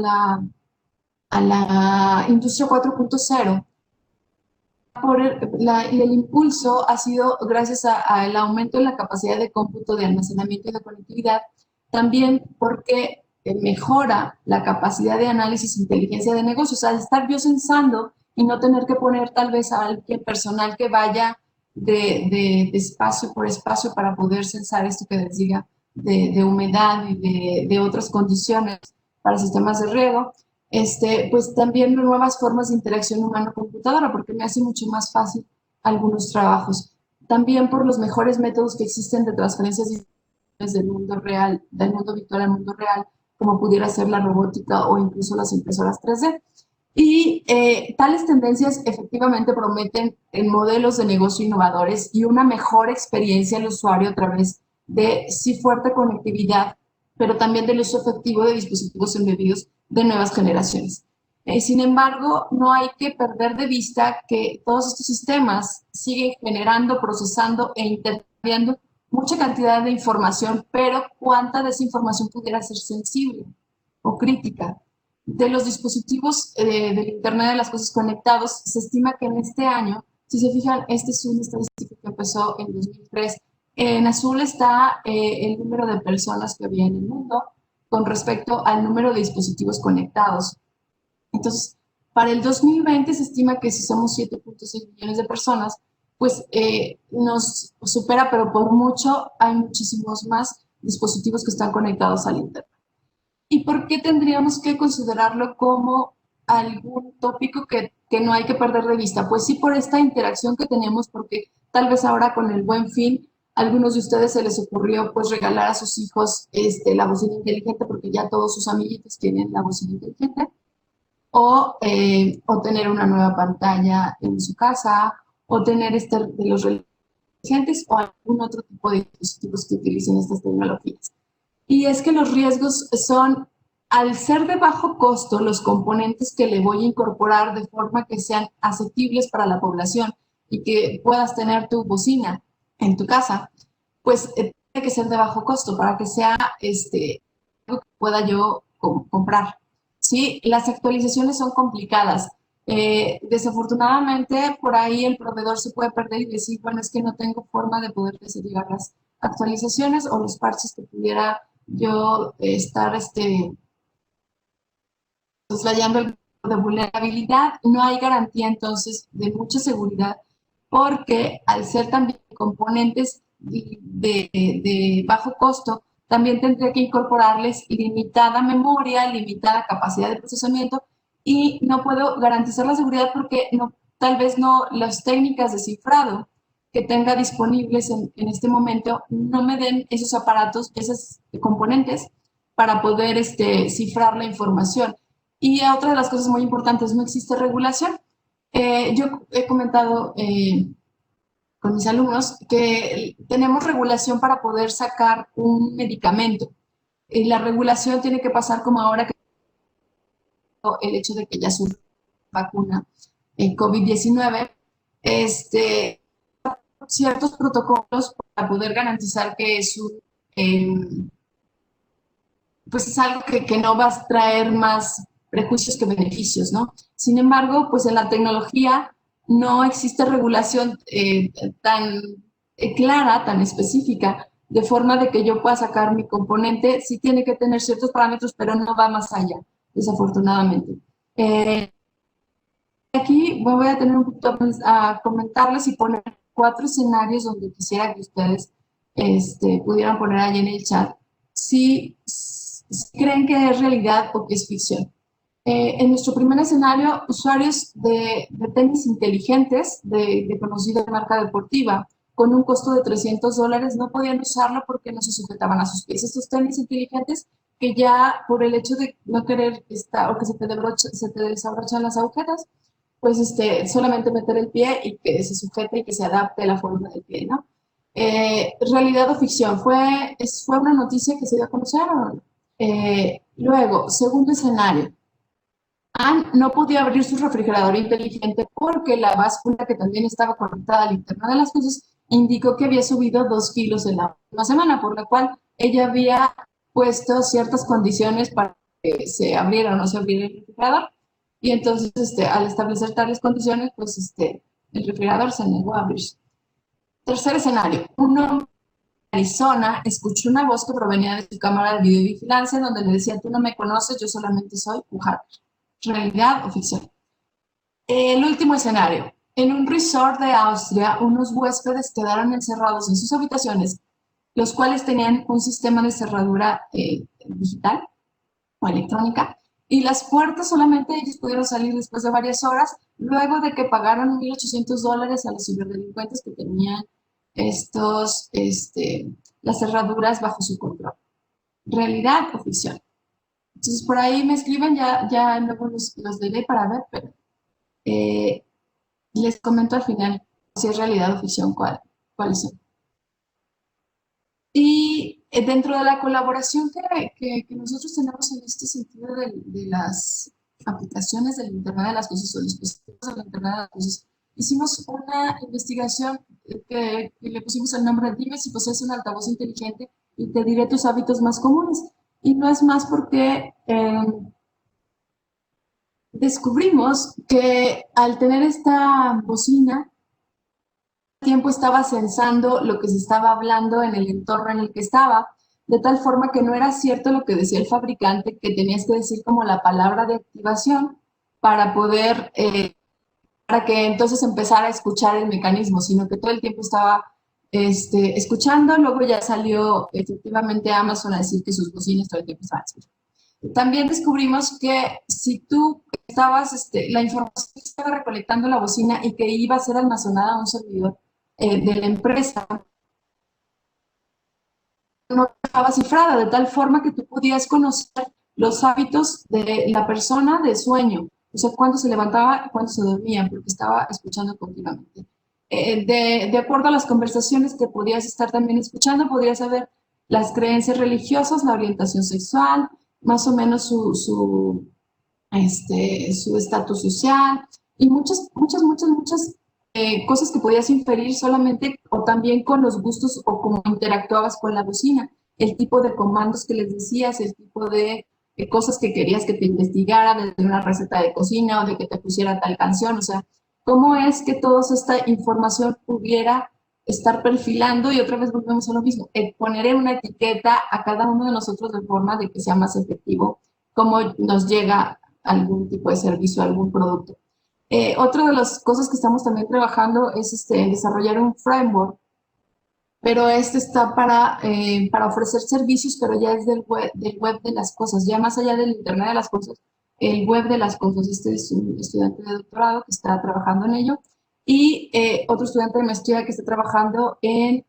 la industria 4.0, el impulso ha sido gracias al aumento en la capacidad de cómputo, de almacenamiento y de conectividad, también porque mejora la capacidad de análisis e inteligencia de negocios, al estar yo censando y no tener que poner tal vez a alguien personal que vaya de espacio por espacio para poder censar esto que les diga de humedad y de otras condiciones para sistemas de riego. Pues también nuevas formas de interacción humano-computadora, porque me hace mucho más fácil algunos trabajos. También por los mejores métodos que existen de transferencias del mundo real, del mundo virtual al mundo real, como pudiera ser la robótica o incluso las impresoras 3D. Y tales tendencias efectivamente prometen modelos de negocio innovadores y una mejor experiencia al usuario a través de sí fuerte conectividad, pero también del uso efectivo de dispositivos embebidos de nuevas generaciones. Sin embargo, no hay que perder de vista que todos estos sistemas siguen generando, procesando e intercambiando mucha cantidad de información, pero cuánta de esa información pudiera ser sensible o crítica. De los dispositivos del Internet de las Cosas conectados, se estima que en este año, si se fijan, este es una estadística que empezó en 2003, en azul está el número de personas que había en el mundo con respecto al número de dispositivos conectados. Entonces, para el 2020 se estima que si somos 7.6 millones de personas, pues nos supera, pero por mucho hay muchísimos más dispositivos que están conectados al Internet. ¿Y por qué tendríamos que considerarlo como algún tópico que no hay que perder de vista? Pues sí, por esta interacción que tenemos, porque tal vez ahora con el Buen Fin, a algunos de ustedes se les ocurrió pues regalar a sus hijos la bocina inteligente, porque ya todos sus amiguitos tienen la bocina inteligente, o tener una nueva pantalla en su casa, o tener de los relojes inteligentes o algún otro tipo de dispositivos que utilicen estas tecnologías. Y es que los riesgos son, al ser de bajo costo, los componentes que le voy a incorporar de forma que sean asequibles para la población y que puedas tener tu bocina en tu casa, pues tiene que ser de bajo costo para que sea algo que pueda yo comprar. Sí, las actualizaciones son complicadas. Desafortunadamente, por ahí el proveedor se puede perder y decir, bueno, es que no tengo forma de poder hacer llegar las actualizaciones o los parches que pudiera yo estar soslayando el de vulnerabilidad. No hay garantía entonces de mucha seguridad porque al ser también componentes de bajo costo, también tendría que incorporarles limitada memoria, limitada capacidad de procesamiento y no puedo garantizar la seguridad porque no, tal vez no las técnicas de cifrado que tenga disponibles en este momento no me den esos aparatos, esos componentes para poder cifrar la información. Y otra de las cosas muy importantes, no existe regulación. Yo he comentado con mis alumnos que tenemos regulación para poder sacar un medicamento. La regulación tiene que pasar como ahora que el hecho de que ya es una vacuna COVID-19, ciertos protocolos para poder garantizar que es pues es algo que no va a traer más prejuicios que beneficios, ¿no? Sin embargo, pues en la tecnología no existe regulación tan clara, tan específica, de forma de que yo pueda sacar mi componente. Sí tiene que tener ciertos parámetros, pero no va más allá, desafortunadamente. Aquí voy a tener un poquito a comentarles y poner 4 escenarios donde quisiera que ustedes pudieran poner ahí en el chat si creen que es realidad o que es ficción. En nuestro primer escenario, usuarios de tenis inteligentes de conocida marca deportiva con un costo de $300 no podían usarlo porque no se sujetaban a sus pies. Estos tenis inteligentes que ya por el hecho de no querer estar o que se te desabrochan las agujetas, pues solamente meter el pie y que se sujete y que se adapte a la forma del pie, ¿no? Realidad o ficción, fue una noticia que se dio a conocer. Luego, segundo escenario, Anne no podía abrir su refrigerador inteligente porque la báscula que también estaba conectada al Internet de las cosas indicó que había subido 2 kilos en la última semana, por lo cual ella había puesto ciertas condiciones para que se abriera o no se abriera el refrigerador. Y entonces, al establecer tales condiciones, pues el refrigerador se negó a abrirse. Tercer escenario, un hombre de Arizona escuchó una voz que provenía de su cámara de videovigilancia donde le decía, tú no me conoces, yo solamente soy un hacker. ¿Realidad o ficción? El último escenario. En un resort de Austria, unos huéspedes quedaron encerrados en sus habitaciones, los cuales tenían un sistema de cerradura digital o electrónica, y las puertas solamente ellos pudieron salir después de varias horas, luego de que pagaron $1,800 a los ciberdelincuentes que tenían las cerraduras bajo su control. ¿Realidad o ficción? Entonces, por ahí me escriben, ya luego los leeré para ver, pero les comento al final si es realidad o ficción cuáles son. Y dentro de la colaboración que nosotros tenemos en este sentido de las aplicaciones del Internet de las Cosas o dispositivos del Internet de las Cosas, hicimos una investigación que le pusimos el nombre de Dime si posees un altavoz inteligente y te diré tus hábitos más comunes. Y no es más porque descubrimos que al tener esta bocina, tiempo estaba censando lo que se estaba hablando en el entorno en el que estaba, de tal forma que no era cierto lo que decía el fabricante, que tenías que decir como la palabra de activación para poder, para que entonces empezara a escuchar el mecanismo, sino que todo el tiempo estaba escuchando, luego ya salió efectivamente Amazon a decir que sus bocinas todo el tiempo estaban escuchando. También descubrimos que si tú estabas, la información que estaba recolectando la bocina y que iba a ser almacenada a un servidor de la empresa, no estaba cifrada, de tal forma que tú podías conocer los hábitos de la persona de sueño, o sea, cuándo se levantaba y cuándo se dormía, porque estaba escuchando continuamente. De acuerdo a las conversaciones que podías estar también escuchando, podías saber las creencias religiosas, la orientación sexual, más o menos su estatus social y muchas cosas que podías inferir solamente o también con los gustos o cómo interactuabas con la bocina, el tipo de comandos que les decías, el tipo de cosas que querías que te investigara, desde una receta de cocina o de que te pusiera tal canción, o sea, cómo es que toda esta información pudiera estar perfilando y otra vez volvemos a lo mismo, poner una etiqueta a cada uno de nosotros de forma de que sea más efectivo cómo nos llega algún tipo de servicio, algún producto. Otra de las cosas que estamos también trabajando es desarrollar un framework, pero este está para ofrecer servicios, pero ya es del web de las cosas, ya más allá del Internet de las cosas, el web de las cosas. Este es un estudiante de doctorado que está trabajando en ello y otro estudiante de maestría que está trabajando en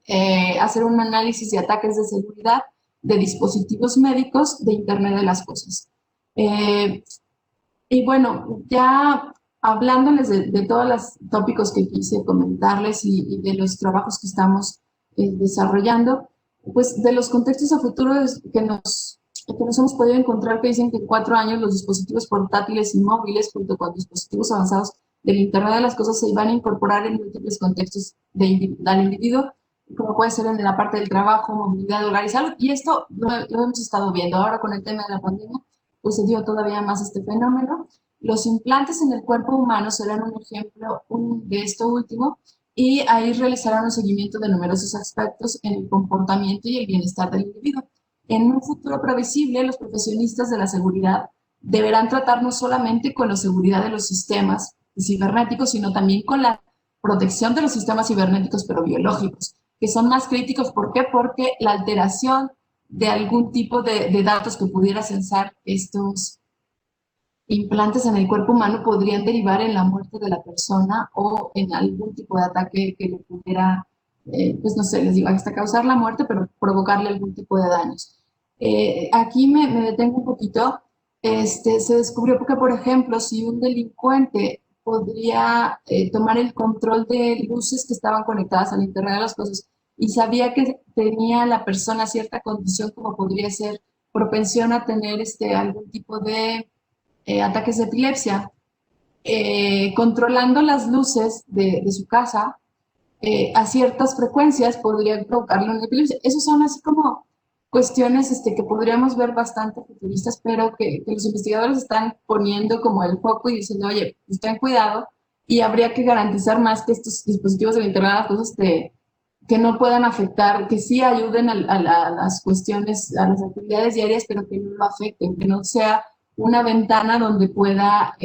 hacer un análisis de ataques de seguridad de dispositivos médicos de Internet de las cosas. Y bueno, ya hablándoles de todos los tópicos que quise comentarles y de los trabajos que estamos desarrollando, pues de los contextos a futuro que nos hemos podido encontrar que dicen que en 4 años los dispositivos portátiles y móviles junto con dispositivos avanzados del Internet de las Cosas se van a incorporar en múltiples contextos al individuo, como puede ser en la parte del trabajo, movilidad, hogar y salud. Y esto lo hemos estado viendo ahora con el tema de la pandemia, pues se dio todavía más este fenómeno. Los implantes en el cuerpo humano serán un ejemplo de esto último y ahí realizarán un seguimiento de numerosos aspectos en el comportamiento y el bienestar del individuo. En un futuro previsible, los profesionistas de la seguridad deberán tratar no solamente con la seguridad de los sistemas cibernéticos, sino también con la protección de los sistemas cibernéticos, pero biológicos, que son más críticos. ¿Por qué? Porque la alteración de algún tipo de datos que pudiera censar estos implantes en el cuerpo humano podrían derivar en la muerte de la persona o en algún tipo de ataque que le pudiera, pues no sé, les digo, hasta causar la muerte, pero provocarle algún tipo de daños. Aquí me detengo un poquito. Se descubrió que, por ejemplo, si un delincuente podría tomar el control de luces que estaban conectadas al Internet de las Cosas y sabía que tenía la persona cierta condición como podría ser propensión a tener algún tipo de ataques de epilepsia, controlando las luces de su casa a ciertas frecuencias podrían provocarle una epilepsia. Esos son así como cuestiones que podríamos ver bastante futuristas, pero que los investigadores están poniendo como el foco y diciendo, oye, pues ten cuidado y habría que garantizar más que estos dispositivos de Internet de las cosas que no puedan afectar, que sí ayuden a las cuestiones, a las actividades diarias, pero que no lo afecten, que no sea una ventana donde pueda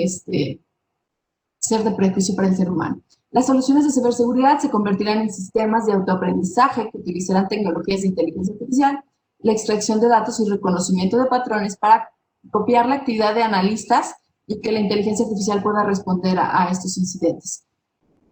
ser de prejuicio para el ser humano. Las soluciones de ciberseguridad se convertirán en sistemas de autoaprendizaje que utilizarán tecnologías de inteligencia artificial, la extracción de datos y reconocimiento de patrones para copiar la actividad de analistas y que la inteligencia artificial pueda responder a estos incidentes.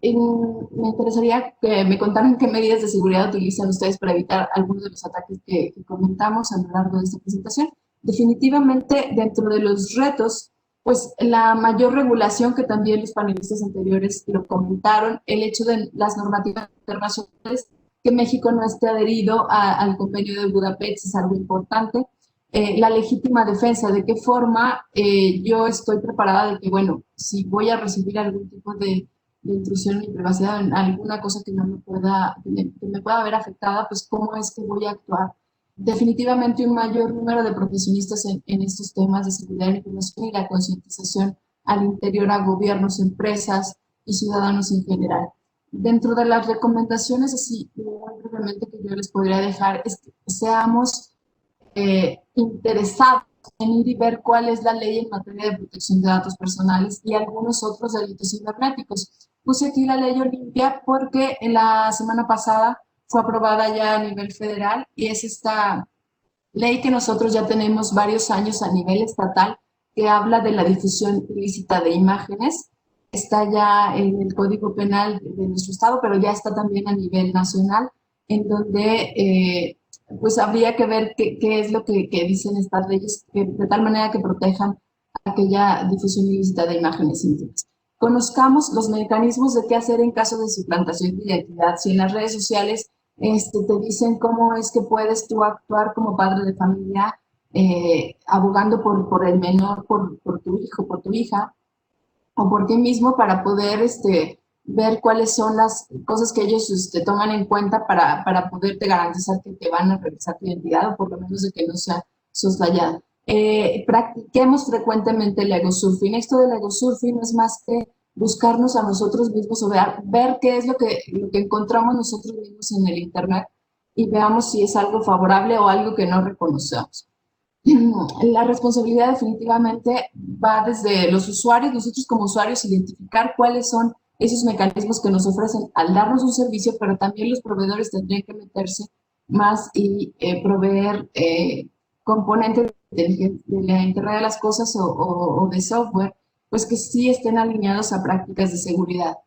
Me interesaría que me contaran qué medidas de seguridad utilizan ustedes para evitar algunos de los ataques que comentamos a lo largo de esta presentación. Definitivamente, dentro de los retos, pues la mayor regulación, que también los panelistas anteriores lo comentaron, el hecho de las normativas internacionales, que México no esté adherido al convenio de Budapest es algo importante. La legítima defensa, de qué forma yo estoy preparada de que, bueno, si voy a recibir algún tipo de intrusión en mi privacidad, en alguna cosa que no me pueda, que me pueda ver afectada, pues cómo es que voy a actuar. Definitivamente un mayor número de profesionistas en estos temas de seguridad de la información y la concientización al interior a gobiernos, empresas y ciudadanos en general. Dentro de las recomendaciones, así muy brevemente, que yo les podría dejar, es que seamos interesados en ir y ver cuál es la ley en materia de protección de datos personales y algunos otros delitos cibernéticos. Puse aquí la ley Olimpia porque en la semana pasada fue aprobada ya a nivel federal y es esta ley que nosotros ya tenemos varios años a nivel estatal que habla de la difusión ilícita de imágenes. Está ya en el Código Penal de nuestro estado, pero ya está también a nivel nacional, en donde pues habría que ver qué es lo que dicen estas leyes, de tal manera que protejan aquella difusión ilícita de imágenes íntimas. Conozcamos los mecanismos de qué hacer en caso de suplantación de identidad. Si en las redes sociales te dicen cómo es que puedes tú actuar como padre de familia, abogando por el menor, por tu hijo, por tu hija, o por ti mismo para poder ver cuáles son las cosas que ellos toman en cuenta para poderte garantizar que te van a revisar tu identidad o por lo menos de que no sea soslayada. Practiquemos frecuentemente el ego surfing. Esto del ego surfing no es más que buscarnos a nosotros mismos o ver qué es lo que encontramos nosotros mismos en el Internet y veamos si es algo favorable o algo que no reconocemos. La responsabilidad definitivamente va desde los usuarios, nosotros como usuarios, identificar cuáles son esos mecanismos que nos ofrecen al darnos un servicio, pero también los proveedores tendrían que meterse más y proveer componentes de la Internet de las Cosas o de software, pues que sí estén alineados a prácticas de seguridad.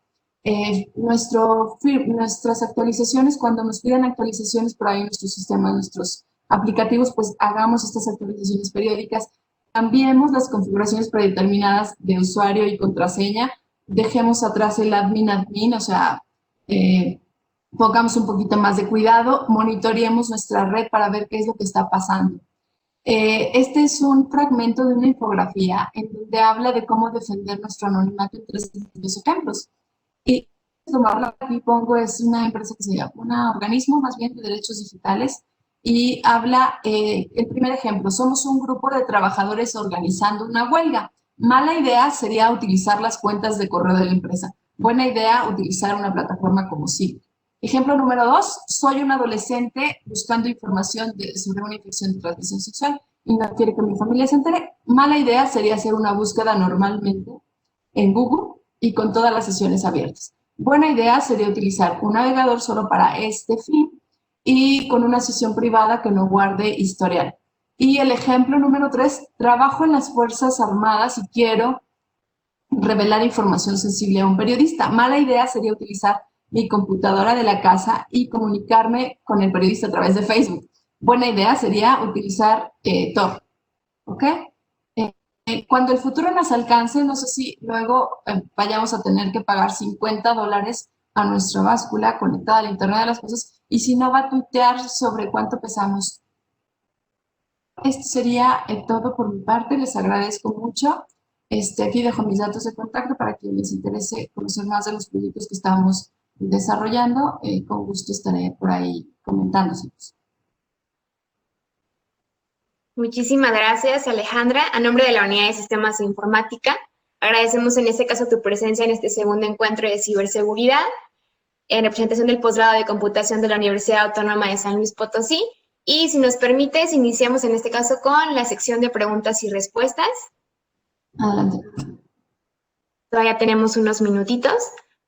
Nuestras actualizaciones, cuando nos piden actualizaciones por ahí en nuestro sistema, nuestros aplicativos, pues hagamos estas actualizaciones periódicas, cambiemos las configuraciones predeterminadas de usuario y contraseña, dejemos atrás el admin, o sea, pongamos un poquito más de cuidado, monitoreemos nuestra red para ver qué es lo que está pasando. Este es un fragmento de una infografía en donde habla de cómo defender nuestro anonimato en tres distintos ejemplos. Y tomarla aquí pongo es una empresa que se llama, un organismo más bien de derechos digitales y habla, el primer ejemplo, somos un grupo de trabajadores organizando una huelga. Mala idea sería utilizar las cuentas de correo de la empresa. Buena idea utilizar una plataforma como Signal. Ejemplo número 2, soy un adolescente buscando información sobre una infección de transmisión sexual y no quiere que mi familia se entere. Mala idea sería hacer una búsqueda normalmente en Google y con todas las sesiones abiertas. Buena idea sería utilizar un navegador solo para este fin y con una sesión privada que no guarde historial. Y el ejemplo número 3, trabajo en las Fuerzas Armadas y quiero revelar información sensible a un periodista. Mala idea sería utilizar mi computadora de la casa y comunicarme con el periodista a través de Facebook. Buena idea sería utilizar Tor, ¿ok? Cuando el futuro nos alcance, no sé si luego vayamos a tener que pagar $50 a nuestra báscula conectada al Internet de las Cosas y si no va a tuitear sobre cuánto pesamos. Esto sería todo por mi parte, les agradezco mucho. Aquí dejo mis datos de contacto para quien les interese conocer más de los proyectos que estamos desarrollando. Con gusto estaré por ahí comentándoselos. Muchísimas gracias, Alejandra. A nombre de la Unidad de Sistemas de Informática, agradecemos en este caso tu presencia en este segundo encuentro de ciberseguridad en representación del posgrado de computación de la Universidad Autónoma de San Luis Potosí. Y si nos permites, iniciamos en este caso con la sección de preguntas y respuestas. Adelante. Todavía tenemos unos minutitos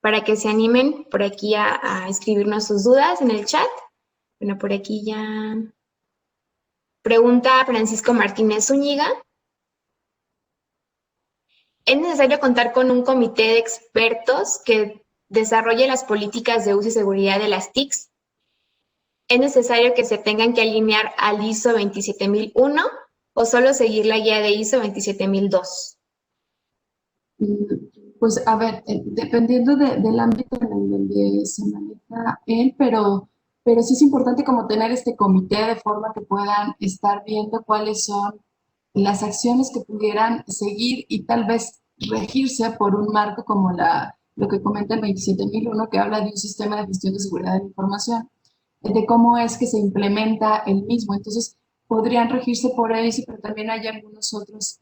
para que se animen por aquí a escribirnos sus dudas en el chat. Bueno, por aquí ya. Pregunta Francisco Martínez Zúñiga. ¿Es necesario contar con un comité de expertos que desarrolle las políticas de uso y seguridad de las TICs? ¿Es necesario que se tengan que alinear al ISO 27001 o solo seguir la guía de ISO 27002? Pues a ver, dependiendo del ámbito en el donde se maneja él, pero sí es importante como tener este comité de forma que puedan estar viendo cuáles son las acciones que pudieran seguir y tal vez regirse por un marco como lo que comenta el 27001, que habla de un sistema de gestión de seguridad de la información, de cómo es que se implementa el mismo. Entonces, podrían regirse por eso, pero también hay algunos otros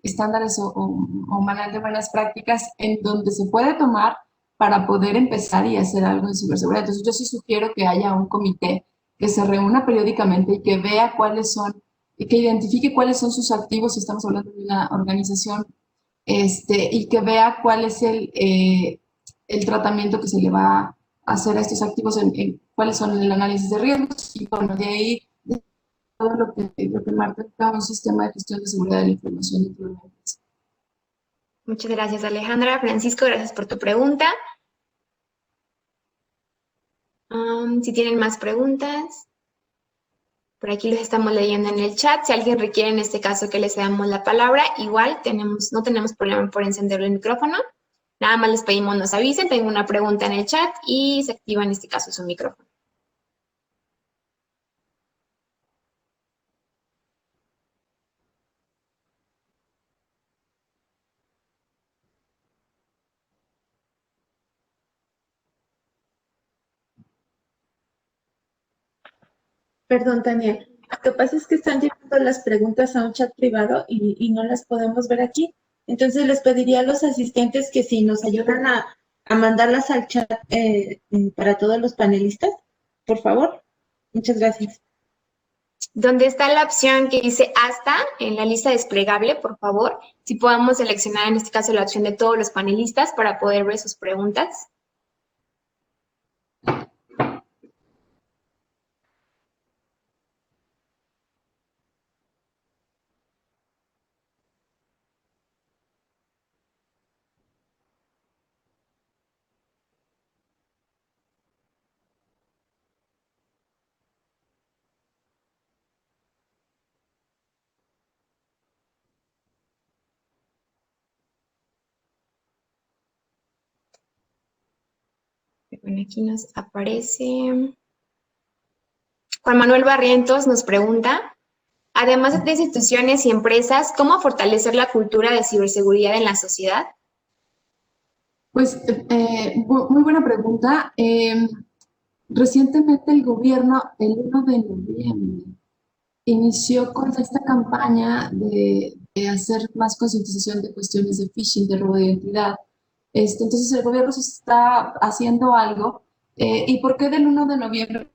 estándares o manual de buenas prácticas en donde se puede tomar para poder empezar y hacer algo en ciberseguridad. Entonces, yo sí sugiero que haya un comité que se reúna periódicamente y que vea cuáles son, y que identifique cuáles son sus activos, si estamos hablando de una organización, y que vea cuál es el tratamiento que se le va a hacer a estos activos, cuáles son el análisis de riesgos, y bueno, de ahí todo lo que marca un sistema de gestión de seguridad de la información dentro de una empresa. Muchas gracias, Alejandra. Francisco, gracias por tu pregunta. Si tienen más preguntas, por aquí los estamos leyendo en el chat. Si alguien requiere en este caso que les damos la palabra, igual no tenemos problema por encender el micrófono. Nada más les pedimos nos avisen, tengo una pregunta en el chat y se activa en este caso su micrófono. Perdón, Tania. Lo que pasa es que están llegando las preguntas a un chat privado y no las podemos ver aquí. Entonces les pediría a los asistentes que si nos ayudan a mandarlas al chat para todos los panelistas, por favor. Muchas gracias. Donde está la opción que dice hasta en la lista desplegable, por favor, si podamos seleccionar en este caso la opción de todos los panelistas para poder ver sus preguntas. Bueno, aquí nos aparece. Juan Manuel Barrientos nos pregunta, además de instituciones y empresas, ¿cómo fortalecer la cultura de ciberseguridad en la sociedad? Pues muy buena pregunta. Recientemente el gobierno, el 1 de noviembre, inició con esta campaña de hacer más concientización de cuestiones de phishing, de robo de identidad. Entonces el gobierno se está haciendo algo. ¿Y por qué del 1 de noviembre?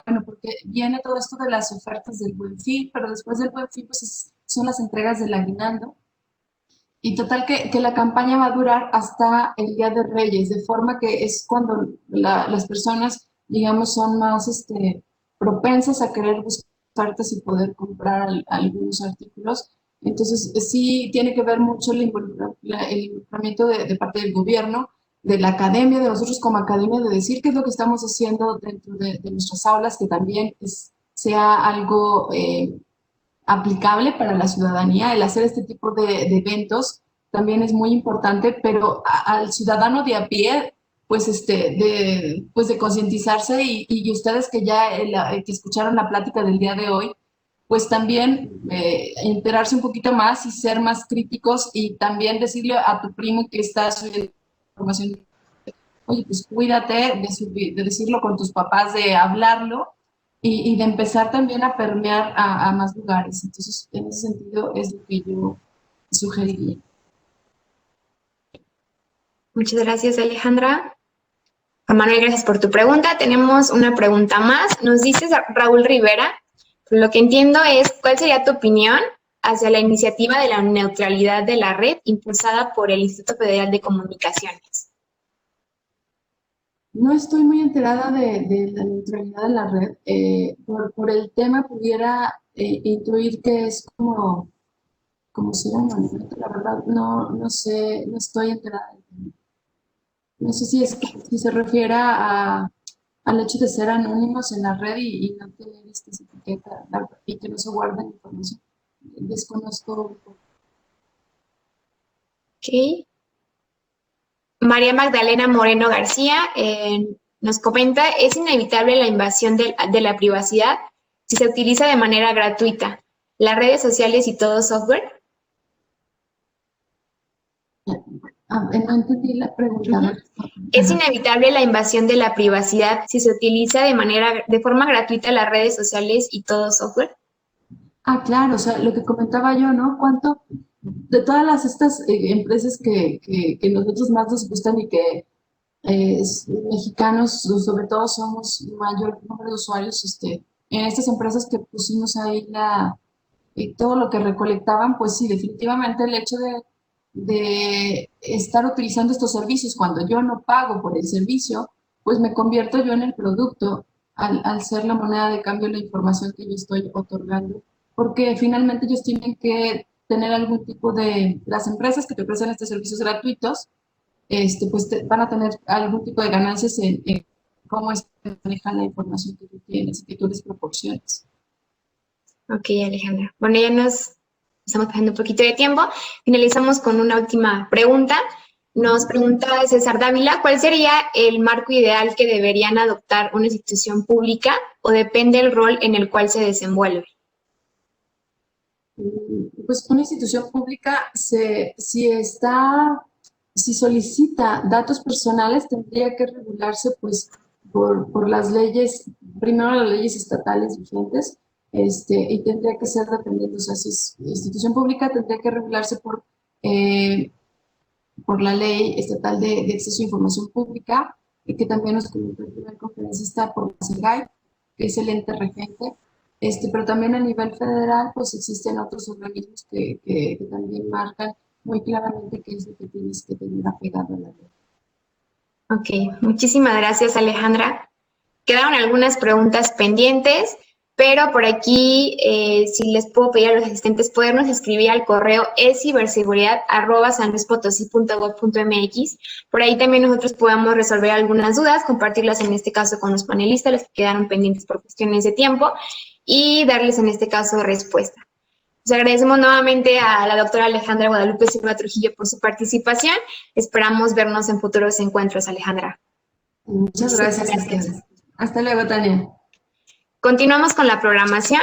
Bueno, porque viene todo esto de las ofertas del Buen Fin, pero después del Buen Fin pues son las entregas del aguinaldo. Y total que la campaña va a durar hasta el Día de Reyes, de forma que es cuando las personas, digamos, son más propensas a querer buscar ofertas y poder comprar algunos artículos. Entonces, sí tiene que ver mucho el involucramiento de parte del gobierno, de la academia, de nosotros como academia, de decir qué es lo que estamos haciendo dentro de nuestras aulas, que también sea algo aplicable para la ciudadanía. El hacer este tipo de eventos también es muy importante, pero al ciudadano de a pie, pues, pues de concientizarse y ustedes que ya que escucharon la plática del día de hoy, pues también enterarse un poquito más y ser más críticos y también decirle a tu primo que está subiendo información, oye, pues cuídate de decirlo con tus papás, de hablarlo y de empezar también a permear a más lugares. Entonces, en ese sentido es lo que yo sugeriría. Muchas gracias, Alejandra. Juan Manuel, gracias por tu pregunta. Tenemos una pregunta más. Nos dice Raúl Rivera, lo que entiendo es, ¿cuál sería tu opinión hacia la iniciativa de la neutralidad de la red impulsada por el Instituto Federal de Comunicaciones? No estoy muy enterada de la neutralidad de la red. Por el tema pudiera intuir que es como ser anonimato. La verdad, no sé, no estoy enterada del tema. No sé si se refiere al hecho de ser anónimos en la red y no tener estas etiquetas y que no se guarden información. Desconozco. Ok. María Magdalena Moreno García nos comenta, es inevitable la invasión de la privacidad si se utiliza de manera gratuita, las redes sociales y todo software. No entendí la pregunta. Uh -huh. Es inevitable la invasión de la privacidad si se utiliza de forma gratuita las redes sociales y todo software. Claro, o sea, lo que comentaba yo, ¿no? ¿Cuánto de todas estas empresas que nosotros más nos gustan y que mexicanos, sobre todo, somos mayor número de usuarios, en estas empresas que pusimos ahí todo lo que recolectaban, pues sí, definitivamente el hecho de estar utilizando estos servicios cuando yo no pago por el servicio, pues me convierto yo en el producto al ser la moneda de cambio la información que yo estoy otorgando, porque finalmente ellos tienen que tener algún tipo las empresas que te ofrecen estos servicios gratuitos, pues van a tener algún tipo de ganancias en cómo es que manejan la información que tú tienes y que tú les proporciones. Ok, Alejandra. Bueno, ya nos estamos pasando un poquito de tiempo. Finalizamos con una última pregunta. Nos pregunta César Dávila, ¿cuál sería el marco ideal que deberían adoptar una institución pública o depende del rol en el cual se desenvuelve? Pues una institución pública, si solicita datos personales, tendría que regularse pues por las leyes, primero las leyes estatales vigentes, y tendría que ser dependiendo, o sea, si es institución pública, tendría que regularse por la ley estatal de acceso a información pública, y que también nos comentó el primer conferencista por la SEGAI, que es el ente regente, pero también a nivel federal, pues existen otros organismos que también marcan muy claramente qué es lo que tienes que tener apegado a la ley. Ok, muchísimas gracias, Alejandra. Quedaron algunas preguntas pendientes, pero por aquí, si les puedo pedir a los asistentes podernos escribir al correo ciberseguridad@sanluispotosí.gov.mx. Por ahí también nosotros podemos resolver algunas dudas, compartirlas en este caso con los panelistas, los que quedaron pendientes por cuestiones de tiempo, y darles en este caso respuesta. Les agradecemos nuevamente a la doctora Alejandra Guadalupe Silva Trujillo por su participación. Esperamos vernos en futuros encuentros, Alejandra. Muchas gracias. Hasta luego, Tania. Continuamos con la programación.